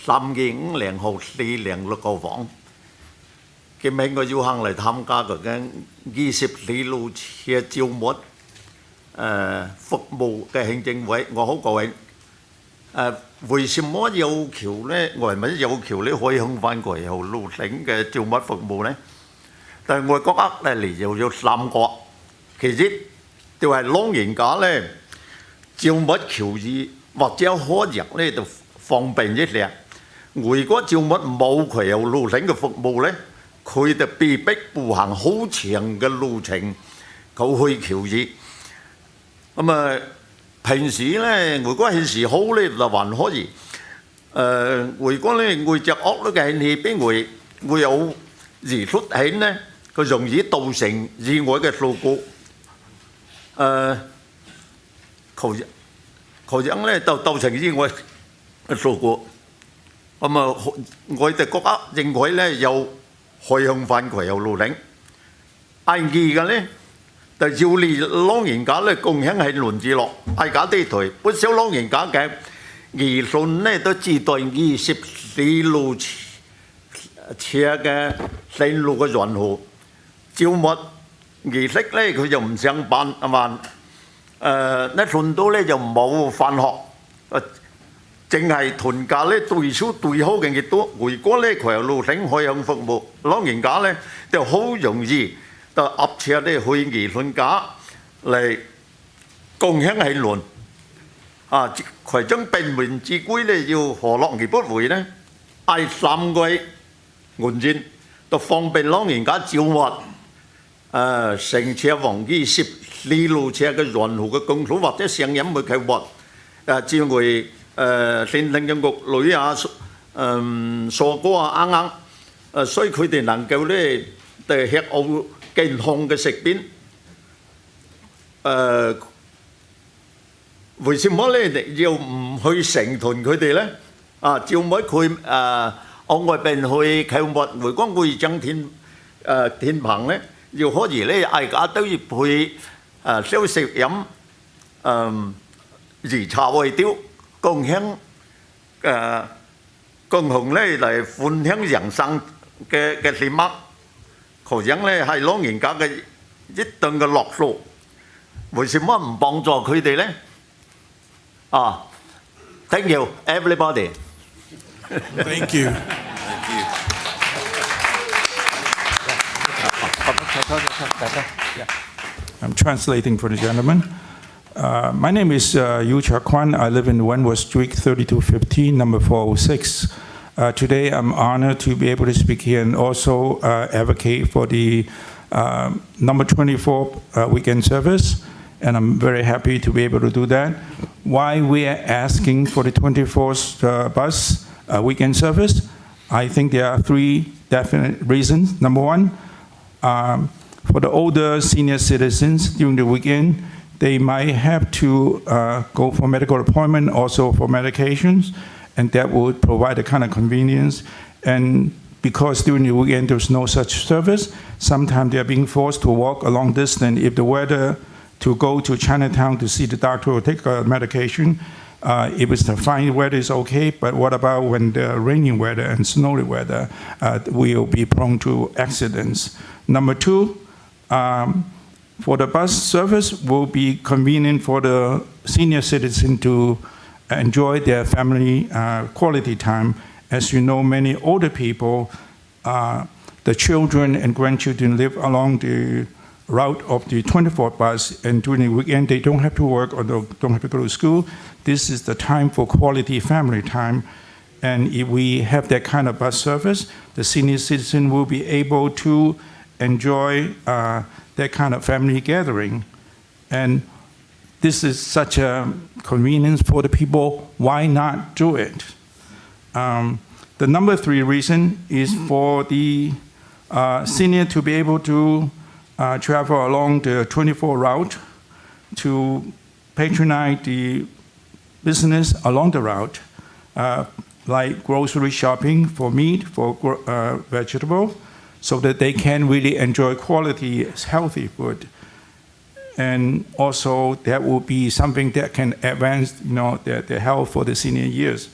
325號406個房。今年我有幸嚟參加嗰間24路車招募服務嘅行政會，我好高興。為什麼要求呢？我係咪要求呢可以向翻佢後路省嘅招募服務呢？但係我覺得咧，你就有3個，其一就係老人家咧招募求醫或者可入咧就方便一啲。如果招募冇佢後路省嘅服務咧，佢就被逼步行好長嘅路程，佢去求醫。咁啊〜平時咧，如果係時好咧就還可以。如果咧會隻屋咧嘅氣邊會有熱出氣咧，佢容易造成意外嘅事故。求人咧就造成意外嘅事故。咁啊，我哋覺得認為咧有可以向翻佢有路領。第二嘅咧。就要你老人家咧共享係輪住落，大家啲台不少老人家嘅兒孫咧都自帶24路車嘅線路嘅沿途，招募儀式咧佢就唔上班啊嘛，一順到咧就冇返學，淨係團價咧最少最好嘅幾多，如果咧佢有路省可以向服務，老人家咧就好容易。就壓車咧去兒孫家嚟共享氣輪啊！佢將病源之歸咧要何樂而不為呢？第3個案件就方便老人家照顧乘車往24路車嘅沿途嘅公路或者上飲嘅計劃照顧先令嘅屋女啊傻哥啊啱啱所以佢哋能夠咧就吃好健康嘅食品，為什麼咧要唔去成團佢哋咧？啊，照每佢往外邊去購物，如果會將天棚咧，要可以咧，大家都要配小食飲，以茶為調，共享共同咧嚟歡享人生嘅事物。可能咧係老人家嘅一頓嘅樂數，為什麼唔幫助佢哋咧？啊 ，Thank you, everybody. Thank you. I'm translating for the gentleman. My name is Yu Cha Kwan. I live in Wentworth Street, 3215, number 406. Today, I'm honored to be able to speak here and also advocate for the number 24 weekend service, and I'm very happy to be able to do that. Why we are asking for the 24th bus weekend service? I think there are 3 definite reasons. Number one, for the older senior citizens during the weekend, they might have to go for medical appointment, also for medications, and that would provide a kind of convenience. And because during the weekend there's no such service, sometimes they're being forced to walk a long distance. If the weather to go to Chinatown to see the doctor or take a medication, if it's the fine weather is okay, but what about when the rainy weather and snowy weather, we'll be prone to accidents. Number 2, for the bus service will be convenient for the senior citizen to enjoy their family quality time. As you know, many older people the children and grandchildren live along the route of the 24 bus, and during the weekend they don't have to work or don't have to go to school. This is the time for quality family time. And if we have that kind of bus service, the senior citizen will be able to enjoy that kind of family gathering. And this is such a convenience for the people. Why not do it? The number 3 reason is for the senior to be able to travel along the 24 route to patronize the business along the route, like grocery shopping for meat, for vegetable, so that they can really enjoy quality, healthy food. And also that will be something that can advance, their health for the senior years.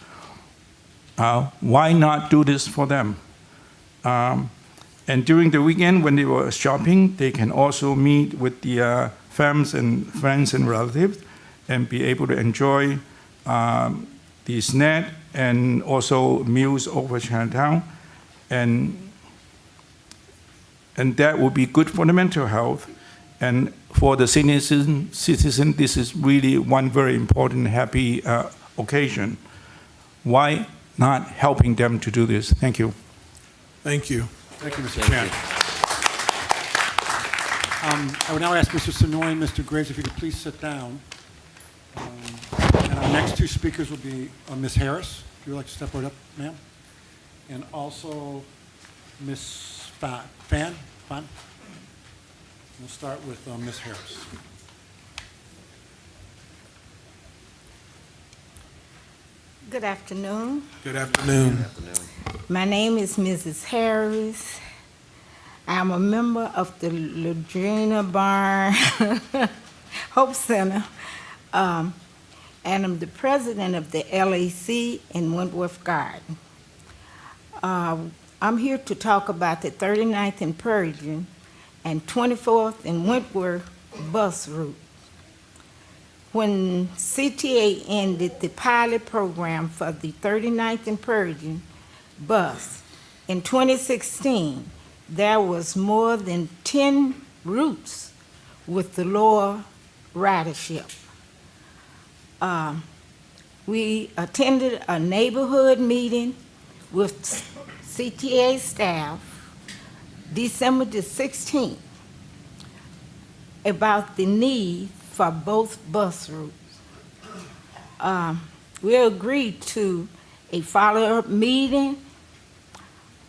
Why not do this for them? And during the weekend, when they were shopping, they can also meet with the friends and relatives and be able to enjoy the snack and also meals over Chinatown. And that would be good for the mental health. And for the senior citizen, this is really one very important, happy occasion. Why not helping them to do this? Thank you. Thank you. Thank you, Mr. Chan. I would now ask Mr. Sonoy and Mr. Graves if you could please sit down. And our next 2 speakers will be Ms. Harris, if you would like to step right up, ma'am. And also Ms. Fan. We'll start with Ms. Harris. Good afternoon. Good afternoon. My name is Mrs. Harris. I'm a member of the Ladrina Barn Hope Center, and I'm the president of the LAC in Wentworth Garden. I'm here to talk about the 39th and Pershing and 24th and Wentworth bus route. When CTA ended the pilot program for the 39th and Pershing bus in 2016, there was more than 10 routes with the lower ridership. We attended a neighborhood meeting with CTA staff December the 16th about the need for both bus routes. We agreed to a follow-up meeting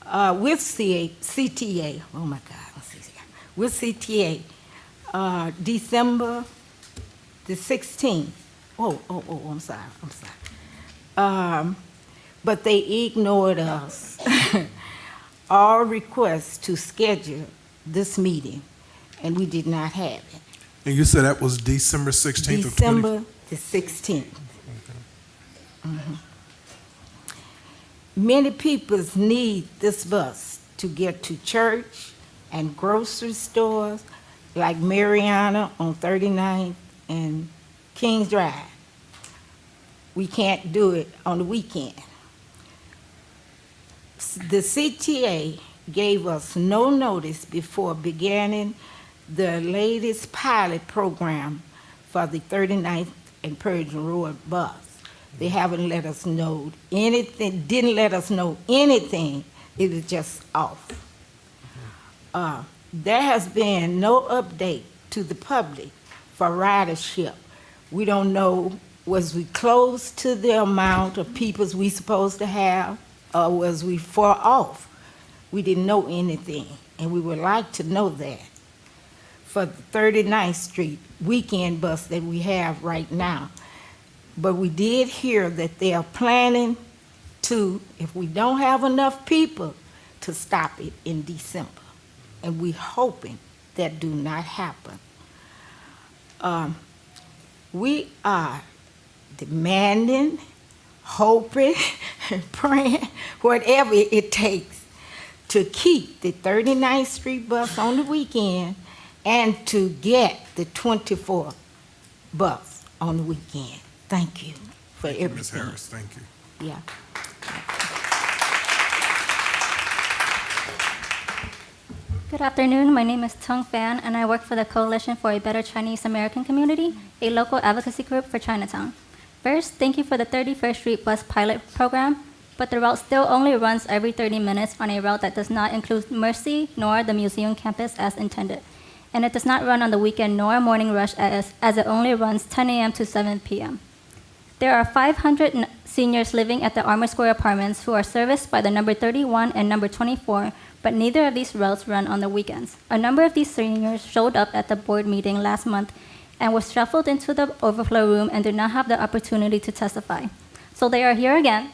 with CTA, oh my God, with CTA, December the 16th. I'm sorry. But they ignored us, our requests to schedule this meeting, and we did not have it. And you said that was December 16th of 20? December the 16th. Mm-hmm. Many people need this bus to get to church and grocery stores like Mariana on 39th and Kings Drive. We can't do it on the weekend. The CTA gave us no notice before beginning the latest pilot program for the 39th and Pershing Road bus. They haven't let us know anything, didn't let us know anything. It is just off. There has been no update to the public for ridership. We don't know, was we close to the amount of people we supposed to have, or was we far off? We didn't know anything, and we would like to know that for the 39th Street weekend bus that we have right now. But we did hear that they are planning to, if we don't have enough people, to stop it in December. And we're hoping that do not happen. We are demanding, hoping, praying, whatever it takes to keep the 39th Street bus on the weekend and to get the 24th bus on the weekend. Thank you for everything. Ms. Harris, thank you. Yeah. Good afternoon. My name is Tung Fan, and I work for the Coalition for a Better Chinese American Community, a local advocacy group for Chinatown. First, thank you for the 31st Street Bus Pilot Program, but the route still only runs every 30 minutes on a route that does not include Mercy nor the museum campus as intended. And it does not run on the weekend nor morning rush as it only runs 10 a.m. to 7 p.m. There are 500 seniors living at the Armour Square Apartments who are serviced by the number 31 and number 24, but neither of these routes run on the weekends. A number of these seniors showed up at the board meeting last month and were shuffled into the overflow room and did not have the opportunity to testify. So they are here again.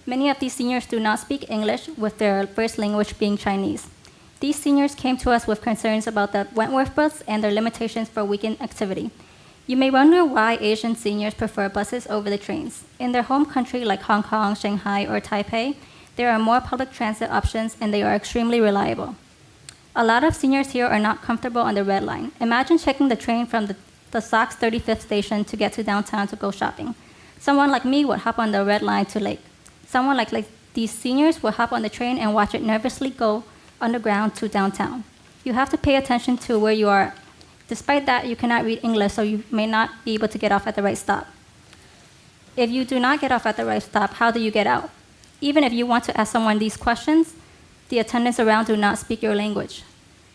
Many of these seniors do not speak English, with their first language being Chinese. These seniors came to us with concerns about the Wentworth bus and their limitations for weekend activity. You may wonder why Asian seniors prefer buses over the trains. In their home country like Hong Kong, Shanghai, or Taipei, there are more public transit options and they are extremely reliable. A lot of seniors here are not comfortable on the Red Line. Imagine checking the train from the Sox 35th station to get to downtown to go shopping. Someone like me would hop on the Red Line to Lake. Someone like these seniors would hop on the train and watch it nervously go underground to downtown. You have to pay attention to where you are. Despite that, you cannot read English, so you may not be able to get off at the right stop. If you do not get off at the right stop, how do you get out? Even if you want to ask someone these questions, the attendants around do not speak your language.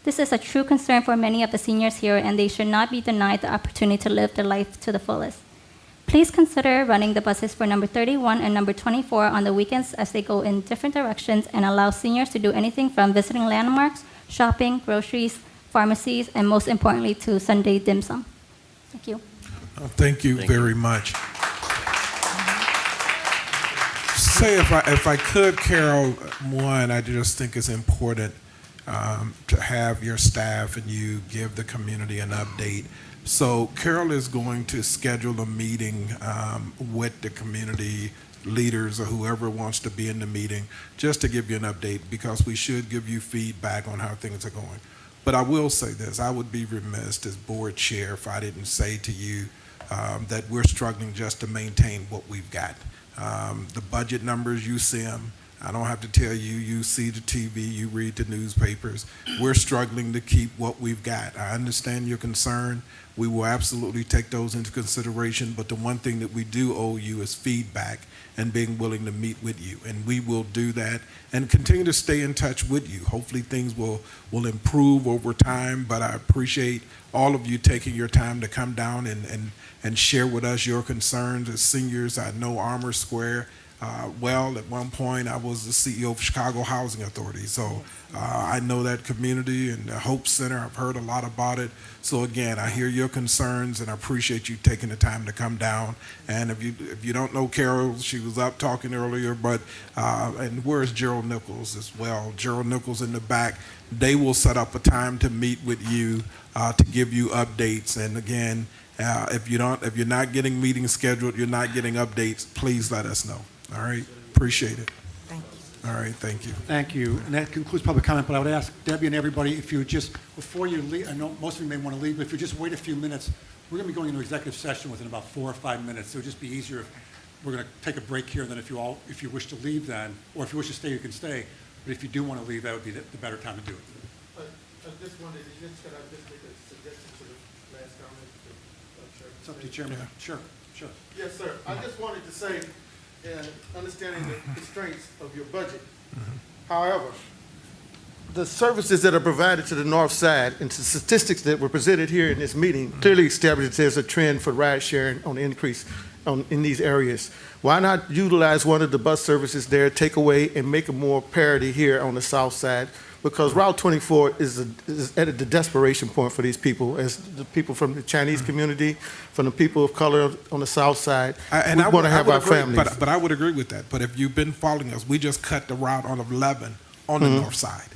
This is a true concern for many of the seniors here, and they should not be denied the opportunity to live their life to the fullest. Please consider running the buses for number 31 and number 24 on the weekends as they go in different directions and allow seniors to do anything from visiting landmarks, shopping, groceries, pharmacies, and most importantly, to Sunday dim sum. Thank you. Thank you very much. Say if I could, Carol, one, I just think it's important to have your staff and you give the community an update. So Carol is going to schedule a meeting with the community leaders or whoever wants to be in the meeting just to give you an update, because we should give you feedback on how things are going. But I will say this, I would be remiss as board chair if I didn't say to you that we're struggling just to maintain what we've got. The budget numbers, you see them. I don't have to tell you, you see the TV, you read the newspapers. We're struggling to keep what we've got. I understand your concern. We will absolutely take those into consideration, but the one thing that we do owe you is feedback and being willing to meet with you. And we will do that and continue to stay in touch with you. Hopefully things will improve over time, but I appreciate all of you taking your time to come down and share with us your concerns as seniors. I know Armour Square well. At one point, I was the CEO of Chicago Housing Authority, so I know that community and the Hope Center. I've heard a lot about it. So again, I hear your concerns, and I appreciate you taking the time to come down. And if you don't know Carol, she was up talking earlier, but and where's Gerald Nichols as well? Gerald Nichols in the back. They will set up a time to meet with you to give you updates. And again, if you're not getting meetings scheduled, you're not getting updates, please let us know. All right, appreciate it. Thank you. All right, thank you. Thank you. And that concludes public comment, but I would ask Debbie and everybody, if you would just, before you leave, I know most of you may want to leave, but if you just wait a few minutes, we're going to be going into executive session within about 4 or 5 minutes. So it would just be easier if we're going to take a break here, and then if you wish to leave then, or if you wish to stay, you can stay. But if you do want to leave, that would be the better time to do it. This one, is just going to just make a suggestion to the last comment? It's up to you, Chairman. Sure. Yes, sir. I just wanted to say, and understanding the constraints of your budget. However, the services that are provided to the north side and the statistics that were presented here in this meeting clearly establish that there's a trend for ride sharing on the increase in these areas. Why not utilize one of the bus services there, take away and make a more parity here on the south side? Because Route 24 is at the desperation point for these people, as the people from the Chinese community, from the people of color on the south side. We want to have our families. But I would agree with that. But if you've been following us, we just cut the route on 11 on the north side.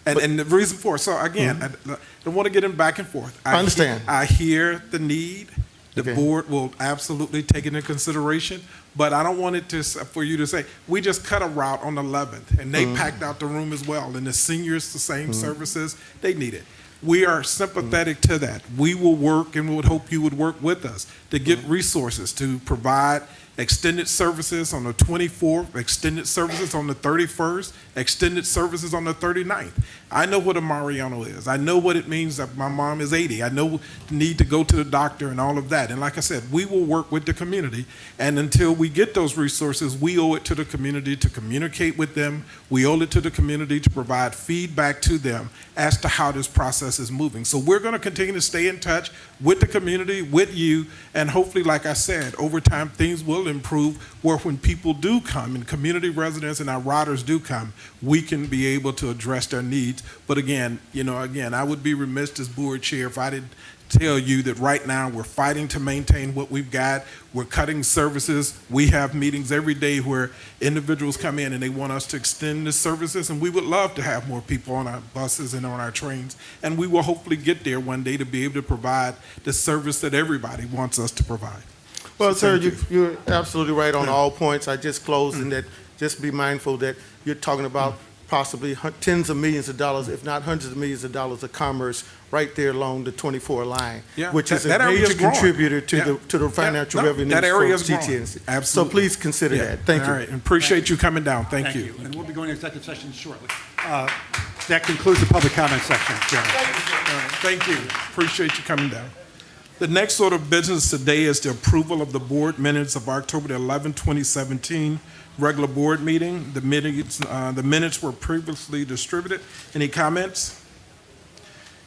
And the reason for it, so again, I don't want to get in back and forth. I understand. I hear the need. The board will absolutely take it into consideration, but I don't want it for you to say, we just cut a route on the 11th, and they packed out the room as well, and the seniors, the same services, they need it. We are sympathetic to that. We will work, and we would hope you would work with us to get resources to provide extended services on the 24th, extended services on the 31st, extended services on the 39th. I know what a Mariano is. I know what it means that my mom is 80. I know the need to go to the doctor and all of that. And like I said, we will work with the community. And until we get those resources, we owe it to the community to communicate with them. We owe it to the community to provide feedback to them as to how this process is moving. So we're going to continue to stay in touch with the community, with you, and hopefully, like I said, over time things will improve where when people do come and community residents and our riders do come, we can be able to address their needs. But again, I would be remiss as board chair if I didn't tell you that right now we're fighting to maintain what we've got. We're cutting services. We have meetings every day where individuals come in and they want us to extend the services, and we would love to have more people on our buses and on our trains, and we will hopefully get there one day to be able to provide the service that everybody wants us to provide. Well, So sir, thank you're absolutely right on all points. I just closed in that, just be mindful that you're talking about possibly tens of millions of dollars, if not hundreds of millions of dollars of commerce right there along the 24 line, Yeah, which is that a area major is growing. contributor to Yeah. the financial No, revenues that area is for growing. TTNC. Absolutely. So please consider Yeah. that. Thank you. All right, and appreciate you coming down. Thank you. And we'll be going to executive session shortly. That concludes the public comment section, Chairman. All right, thank you. Appreciate you coming down. The next order of business today is the approval of the board minutes of October the 11th, 2017, regular board meeting. The minutes were previously distributed. Any comments?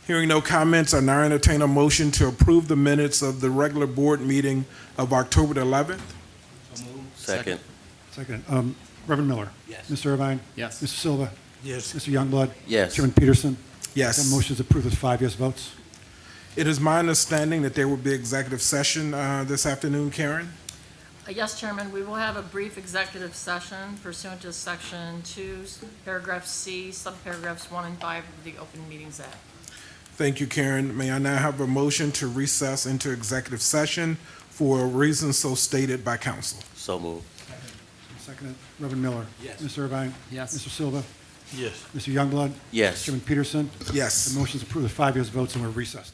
Hearing no comments, I now entertain a motion to approve the minutes of the regular board meeting of October the 11th. Second. Second, Reverend Miller. Yes. Mr. Irvine. Yes. Mr. Silva. Yes. Mr. Youngblood. Yes. Chairman Peterson. Yes. That motion is approved with 5 yes votes. It is my understanding that there will be executive session this afternoon, Karen? Yes, Chairman, we will have a brief executive session pursuant to Section 2, Paragraph C, subparagraphs 1 and 5 of the Open Meetings Act. Thank you, Karen. May I now have a motion to recess into executive session for reasons so stated by council? So moved. Second, Reverend Miller. Yes. Mr. Irvine. Yes. Mr. Silva. Yes. Mr. Youngblood. Yes. Chairman Peterson. Yes. The motion is approved with 5 yes votes, and we're recessed.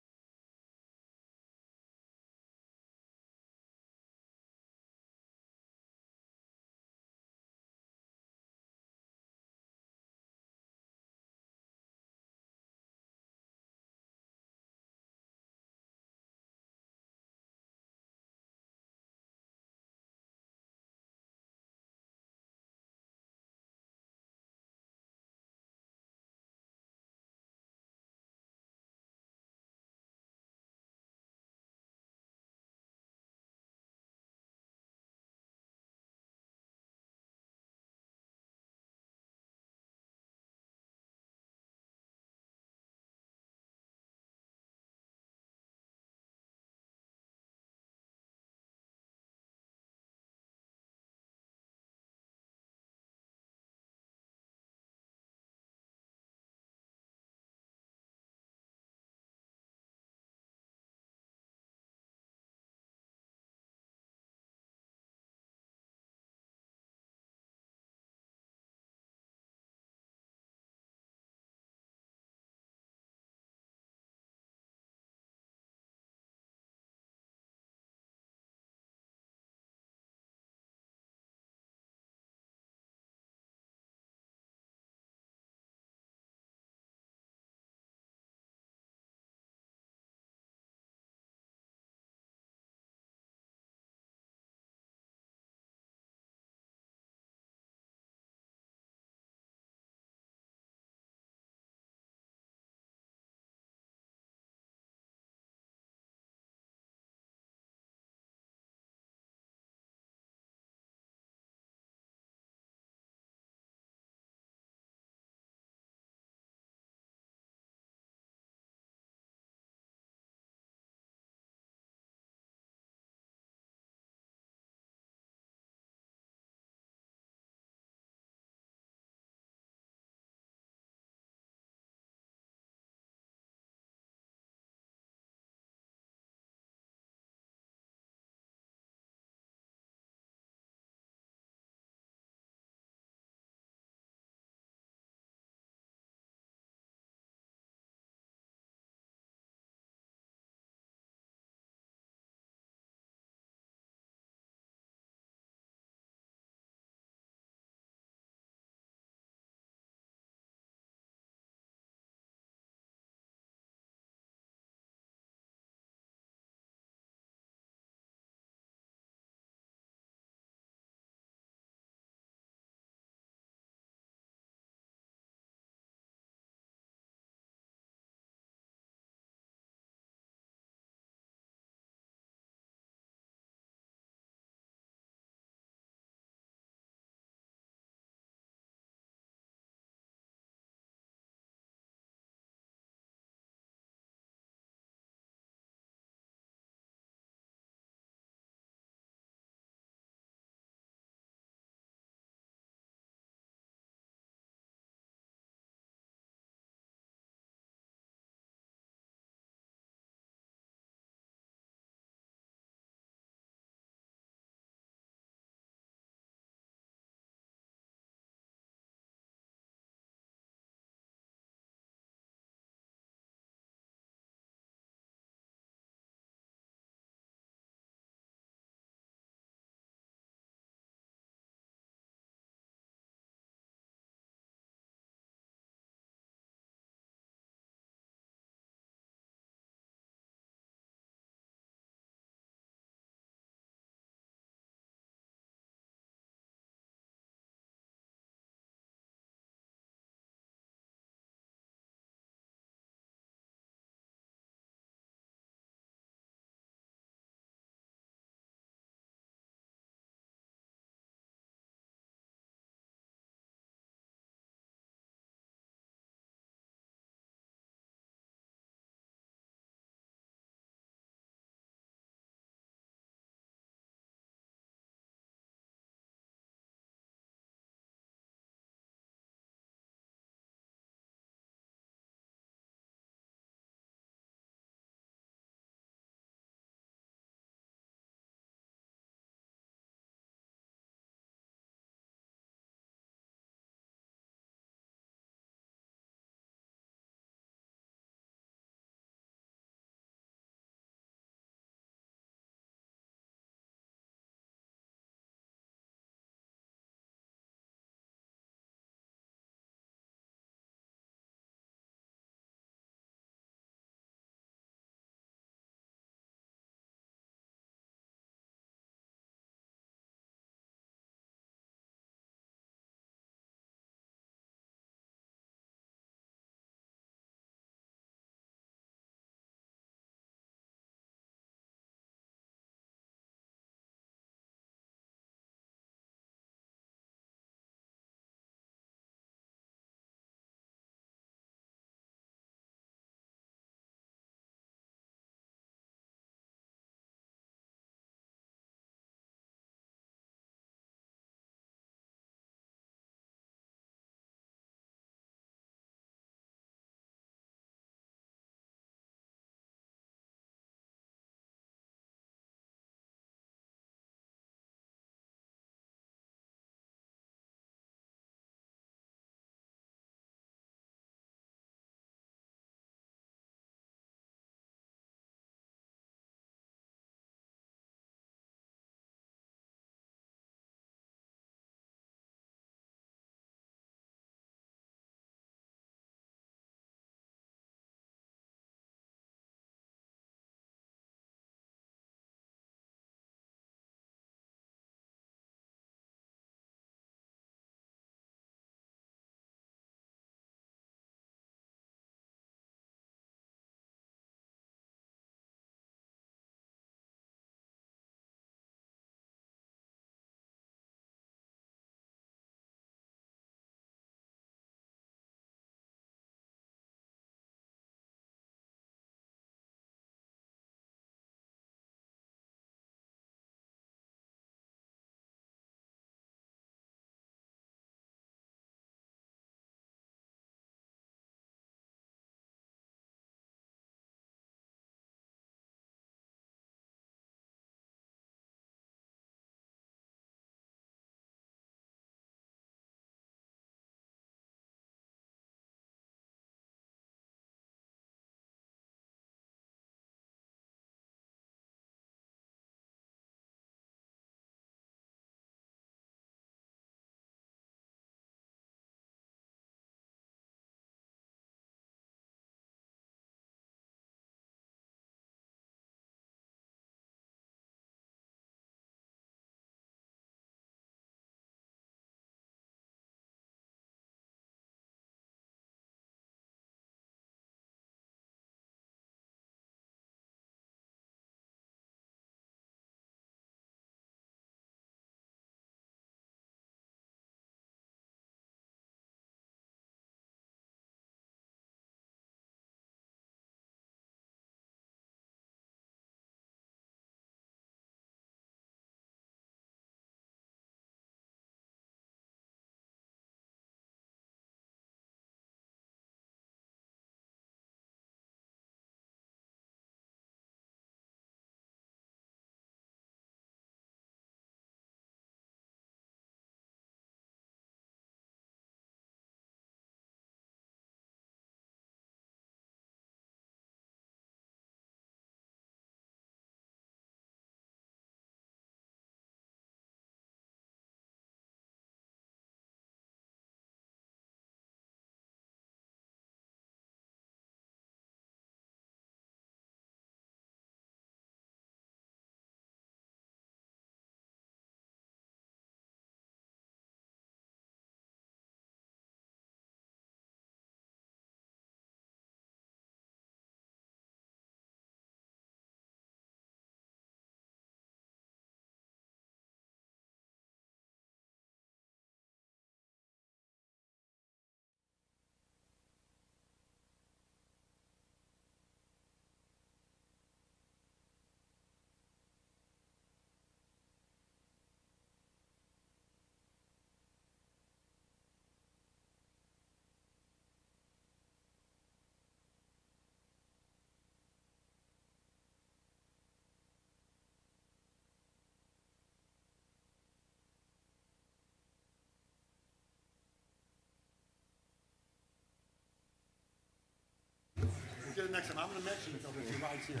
it next time. I'm going to mention it, though, if your ride's here.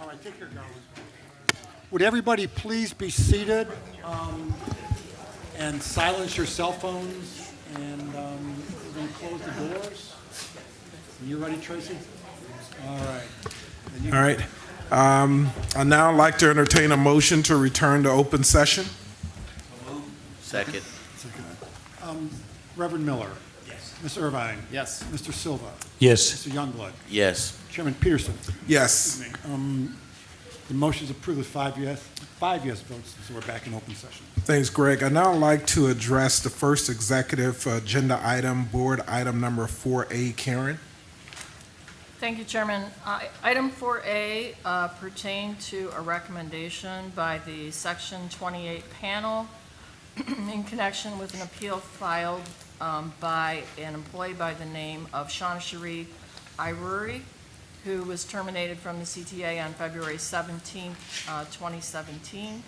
All right, take care, darling. Would everybody please be seated and silence your cell phones? And we're going to close the doors. You ready, Tracy? All right. And you- All right. I'd now like to entertain a motion to return to open session. Second. Reverend Miller? Yes. Ms. Irvine? Yes. Mr. Silva? Yes. Mr. Youngblood? Yes. Chairman Peterson? Yes. The motion is approved with five yes votes, so we're back in open session. Thanks, Greg. I'd now like to address the first executive agenda item, board item number 4A. Karen? Thank you, Chairman. Item 4A pertained to a recommendation by the Section 28 panel in connection with an appeal filed by an employee by the name of Shawnee Iruri, who was terminated from the CTA on February 17, 2017.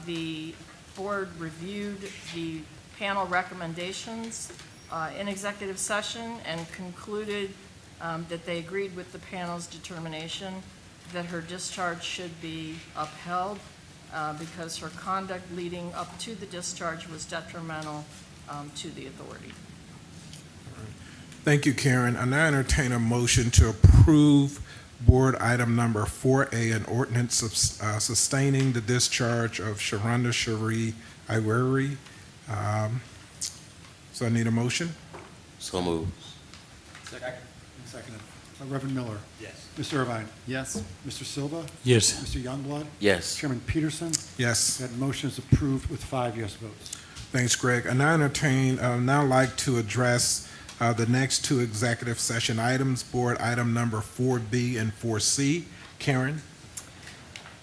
The board reviewed the panel recommendations in executive session and concluded that they agreed with the panel's determination that her discharge should be upheld because her conduct leading up to the discharge was detrimental to the authority. Thank you, Karen. I now entertain a motion to approve board item number 4A, an ordinance sustaining the discharge of Sharonda Cherie Iweri. So I need a motion? So moved. Seconded. Reverend Miller? Yes. Ms. Irvine? Yes. Mr. Silva? Yes. Mr. Youngblood? Yes. Chairman Peterson? Yes. That motion is approved with 5 yes votes. Thanks, Greg. I now like to address the next two executive session items, board item number 4B and 4C. Karen?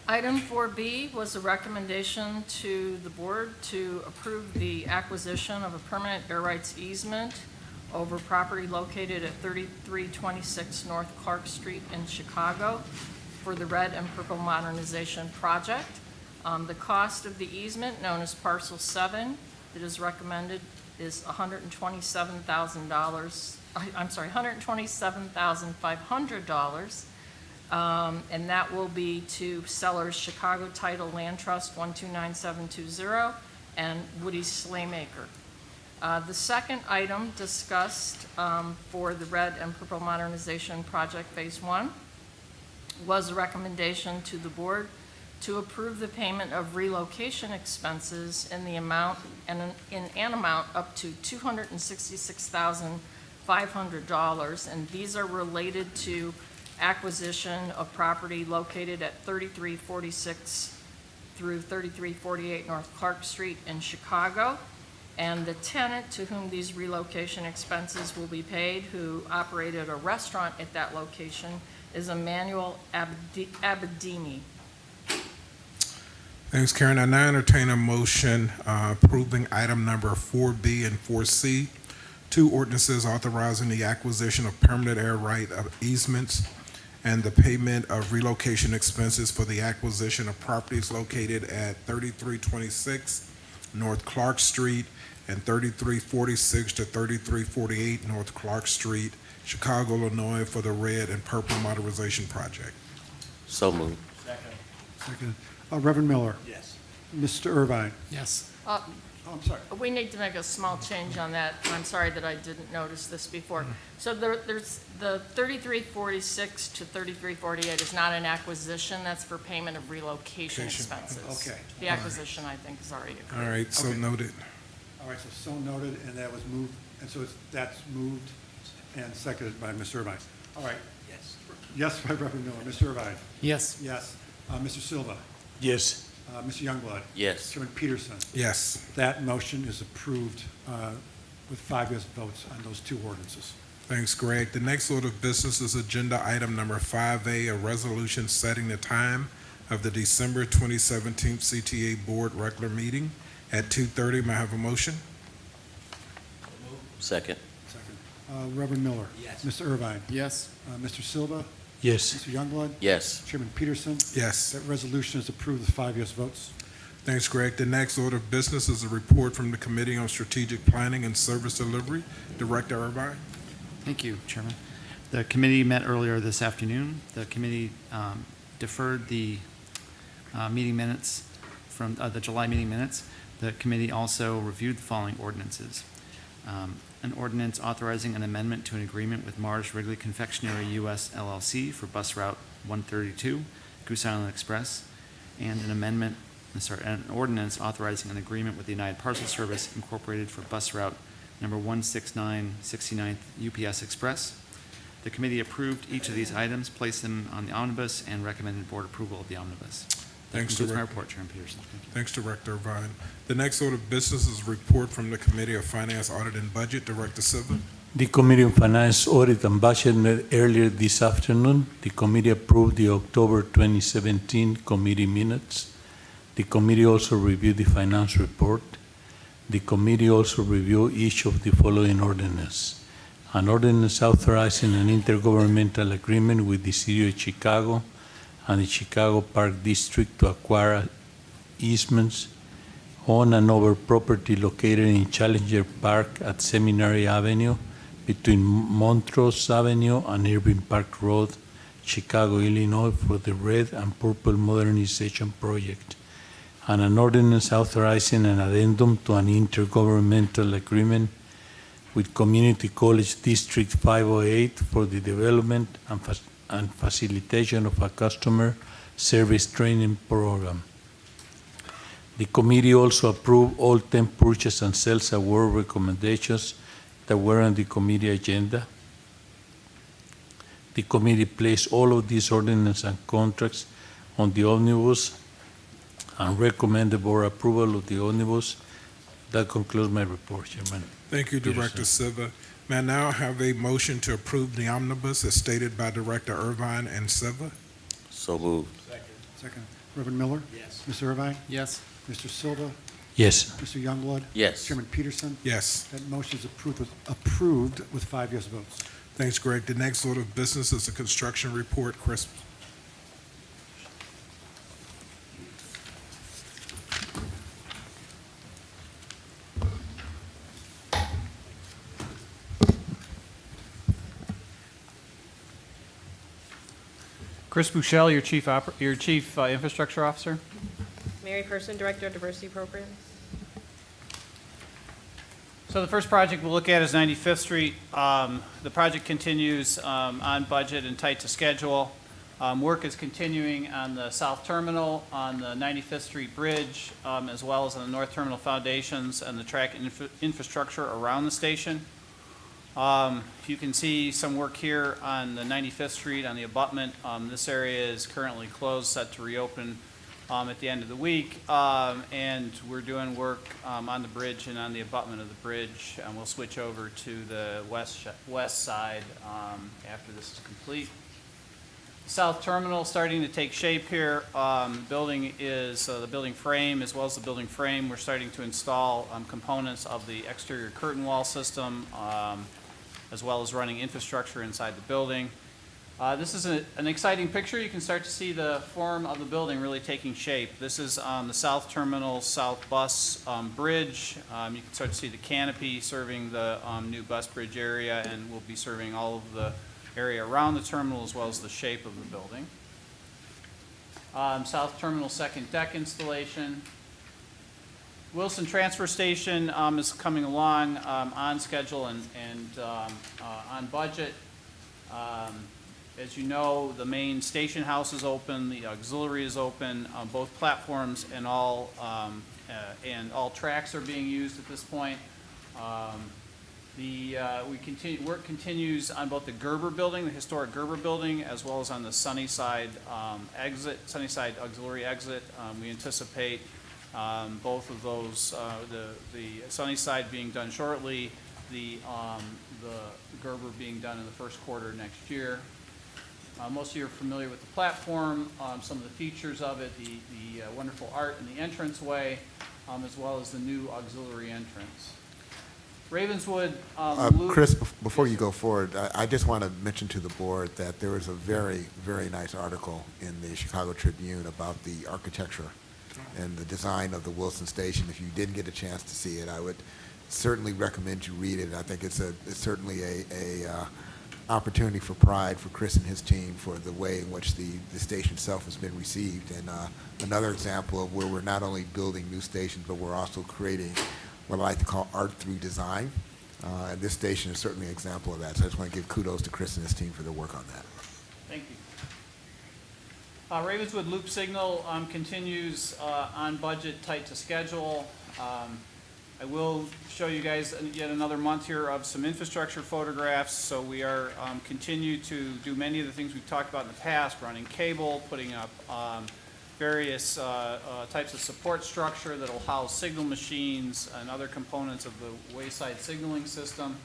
Item 4B was a recommendation to the board to approve the acquisition of a permanent air rights easement over property located at 3326 North Clark Street in Chicago for the Red and Purple Modernization Project. The cost of the easement, known as Parcel 7, that is recommended is $127,500. And that will be to sellers Chicago Title Land Trust 129720 and Woody Slaymaker. The second item discussed for the Red and Purple Modernization Project Phase 1 was a recommendation to the board to approve the payment of relocation expenses in the amount in an amount up to $266,500, and these are related to acquisition of property located at 3346 through 3348 North Clark Street in Chicago. And the tenant to whom these relocation expenses will be paid, who operated a restaurant at that location, is Emmanuel Abedini. Thanks, Karen. I now entertain a motion approving item number 4B and 4C, two ordinances authorizing the acquisition of permanent air right easements and the payment of relocation expenses for the acquisition of properties located at 3326 North Clark Street and 3346 to 3348 North Clark Street, Chicago, Illinois, for the Red and Purple Modernization Project. So moved. Second. Reverend Miller? Yes. Mr. Irvine? Yes. Oh, I'm sorry. We need to make a small change on that. I'm sorry that I didn't notice this before. So there's the 3346 to 3348 is not an acquisition. That's for payment of relocation expenses. Okay. The acquisition, I think, is already occurred. All right, so Okay. noted. All right, so noted, and that was moved, and so that's moved and seconded by Mr. Irvine. All right. Yes. Yes, by Reverend Miller. Mr. Irvine? Yes. Yes. Mr. Silva? Yes. Mr. Youngblood? Yes. Chairman Peterson? Yes. That motion is approved with 5 yes votes on those two ordinances. Thanks, Greg. The next order of business is agenda item number 5A, a resolution setting the time of the December 2017 CTA Board regular meeting at 2:30. May I have a motion? Second. Second. Reverend Miller? Yes. Mr. Irvine? Yes. Mr. Silva? Yes. Mr. Youngblood? Yes. Chairman Peterson? Yes. That resolution is approved with 5 yes votes. Thanks, Greg. The next order of business is a report from the Committee on Strategic Planning and Service Delivery. Director Irvine. Thank you, Chairman. The committee met earlier this afternoon. The committee deferred the meeting minutes from the July meeting minutes. The committee also reviewed the following ordinances. An ordinance authorizing an amendment to an agreement with Mars Wrigley Confectionery U.S. LLC for Bus Route 132, Goose Island Express, and an ordinance authorizing an agreement with the United Parcel Service Incorporated for Bus Route number 16969 UPS Express. The committee approved each of these items, placed them on the omnibus, and recommended board approval of the omnibus. That Thanks, concludes my Director. report, Chairman Peterson. Thank you. Thanks, Director Irvine. The next order of business is a report from the Committee of Finance, Audit, and Budget. Director Silva. The Committee on Finance, Audit, and Budget met earlier this afternoon. The committee approved the October 2017 committee minutes. The committee also reviewed the finance report. The committee also reviewed each of the following ordinances. An ordinance authorizing an intergovernmental agreement with the City of Chicago and the Chicago Park District to acquire easements on and over property located in Challenger Park at Seminary Avenue between Montrose Avenue and Irving Park Road, Chicago, Illinois, for the Red and Purple Modernization Project, and an ordinance authorizing an addendum to an intergovernmental agreement with Community College District 508 for the development and facilitation of a customer service training program. The committee also approved all 10 purchase and sales award recommendations that were on the committee agenda. The committee placed all of these ordinances and contracts on the omnibus and recommended board approval of the omnibus. That concludes my report, Chairman. Thank you, Director Silva. May I now have a motion to approve the omnibus as stated by Director Irvine and Silva? So moved. Second. Reverend Miller? Yes. Mr. Irvine? Yes. Mr. Silva? Yes. Mr. Youngblood? Yes. Chairman Peterson? Yes. That motion is approved with 5 yes votes. Thanks, Greg. The next order of business is a construction report. Chris. Chris Bouchel, your chief infrastructure officer. Mary Person, Director of Diversity Programs. So the first project we'll look at is 95th Street. The project continues on budget and tight to schedule. Work is continuing on the south terminal, on the 95th Street Bridge, as well as on the north terminal foundations and the track infrastructure around the station. You can see some work here on the 95th Street on the abutment. This area is currently closed, set to reopen at the end of the week. And we're doing work on the bridge and on the abutment of the bridge. And we'll switch over to the west side after this is complete. South terminal starting to take shape here. Building is the building frame, as well as the building frame. We're starting to install components of the exterior curtain wall system, as well as running infrastructure inside the building. This is an exciting picture. You can start to see the form of the building really taking shape. This is the South Terminal South Bus Bridge. You can start to see the canopy serving the new bus bridge area, and will be serving all of the area around the terminal as well as the shape of the building. South Terminal second deck installation. Wilson Transfer Station is coming along on schedule and on budget. As you know, the main station house is open, the auxiliary is open, both platforms and all tracks are being used at this point. Work continues on both the Gerber building, the historic Gerber building, as well as on the Sunnyside Sunnyside auxiliary exit. We anticipate both of those, the Sunnyside being done shortly, the Gerber being done in the first quarter next year. Most of you are familiar with the platform, some of the features of it, the wonderful art in the entranceway, as well as the new auxiliary entrance. Ravenswood. Chris, before you go forward, I just want to mention to the board that there was a very, very nice article in the Chicago Tribune about the architecture and the design of the Wilson Station. If you didn't get a chance to see it, I would certainly recommend you read it. I think it's certainly opportunity for pride for Chris and his team for the way in which the station itself has been received. And another example of where we're not only building new stations, but we're also creating what I like to call art through design. And this station is certainly an example of that. So I just want to give kudos to Chris and his team for their work on that. Thank you. Ravenswood Loop Signal continues on budget, tight to schedule. I will show you guys yet another month here of some infrastructure photographs. So we are continue to do many of the things we've talked about in the past, running cable, putting up various types of support structure that will house signal machines and other components of the wayside signaling system.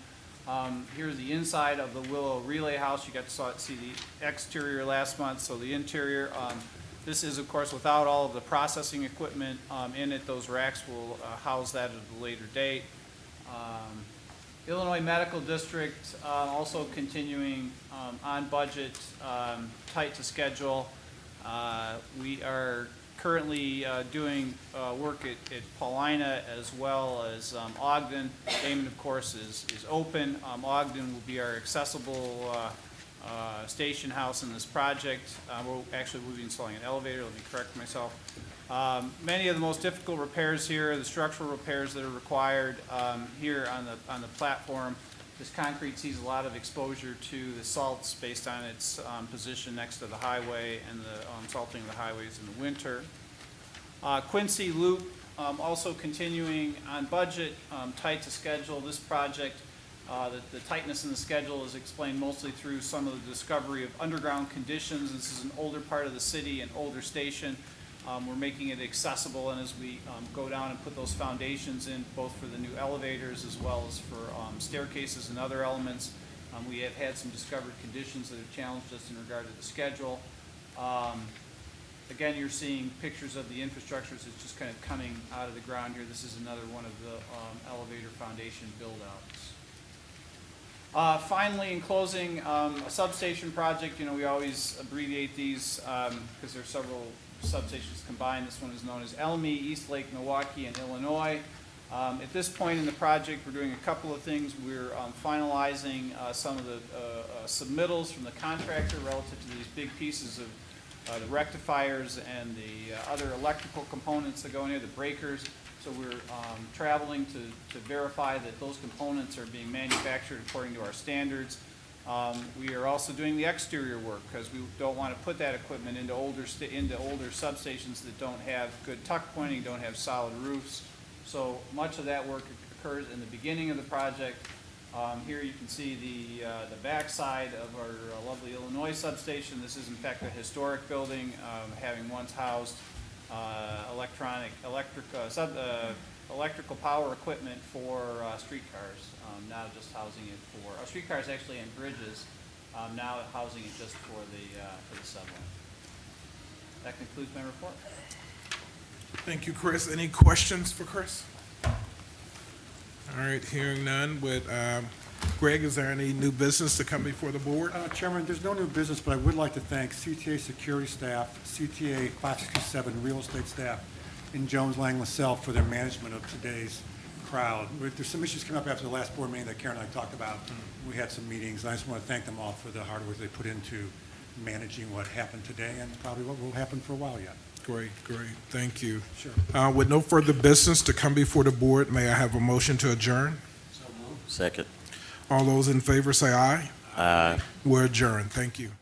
Here's the inside of the Willow Relay House. You got to see the exterior last month, so the interior. This is, of course, without all of the processing equipment in it. Those racks will house that at a later date. Illinois Medical District also continuing on budget, tight to schedule. We are currently doing work at Paulina as well as Ogden. Damon, of course, is open. Ogden will be our accessible station house in this project. We'll be installing an elevator. Let me correct myself. Many of the most difficult repairs here, the structural repairs that are required here on the platform. This concrete sees a lot of exposure to the salts based on its position next to the highway and the salting of the highways in the winter. Quincy Loop also continuing on budget, tight to schedule. This project, the tightness in the schedule is explained mostly through some of the discovery of underground conditions. This is an older part of the city, an older station. We're making it accessible, and as we go down and put those foundations in, both for the new elevators as well as for staircases and other elements, we have had some discovered conditions that have challenged us in regard to the schedule. Again, you're seeing pictures of the infrastructure as it's just kind of coming out of the ground here. This is another one of the elevator foundation build-outs. Finally, in closing, a substation project. You know, we always abbreviate these because there are several substations combined. This one is known as ELMI, East Lake, Milwaukee, and Illinois. At this point in the project, we're doing a couple of things. We're finalizing some of the submittals from the contractor relative to these big pieces of the rectifiers and the other electrical components that go in here, the breakers. So we're traveling to verify that those components are being manufactured according to our standards. We are also doing the exterior work because we don't want to put that equipment into older substations that don't have good tuck pointing, don't have solid roofs. So much of that work occurs in the beginning of the project. Here you can see the backside of our lovely Illinois substation. This is in fact a historic building, having once housed electrical power equipment for streetcars. Now just housing it for streetcars actually and bridges. Now housing it just for the subway. That concludes my report. Thank you, Chris. Any questions for Chris? All right, hearing none. Greg, is there any new business to come before the board? Chairman, there's no new business, but I would like to thank CTA security staff, CTA 567 real estate staff, and Jones Lang LaSalle for their management of today's crowd. There's some issues came up after the last board meeting that Karen and I talked about. We had some meetings, and I just want to thank them all for the hard work they put into managing what happened today and probably what will happen for a while yet. Great. Thank you. Sure. With no further business to come before the board, may I have a motion to adjourn? Second. All those in favor say aye. Aye. We're adjourned. Thank you.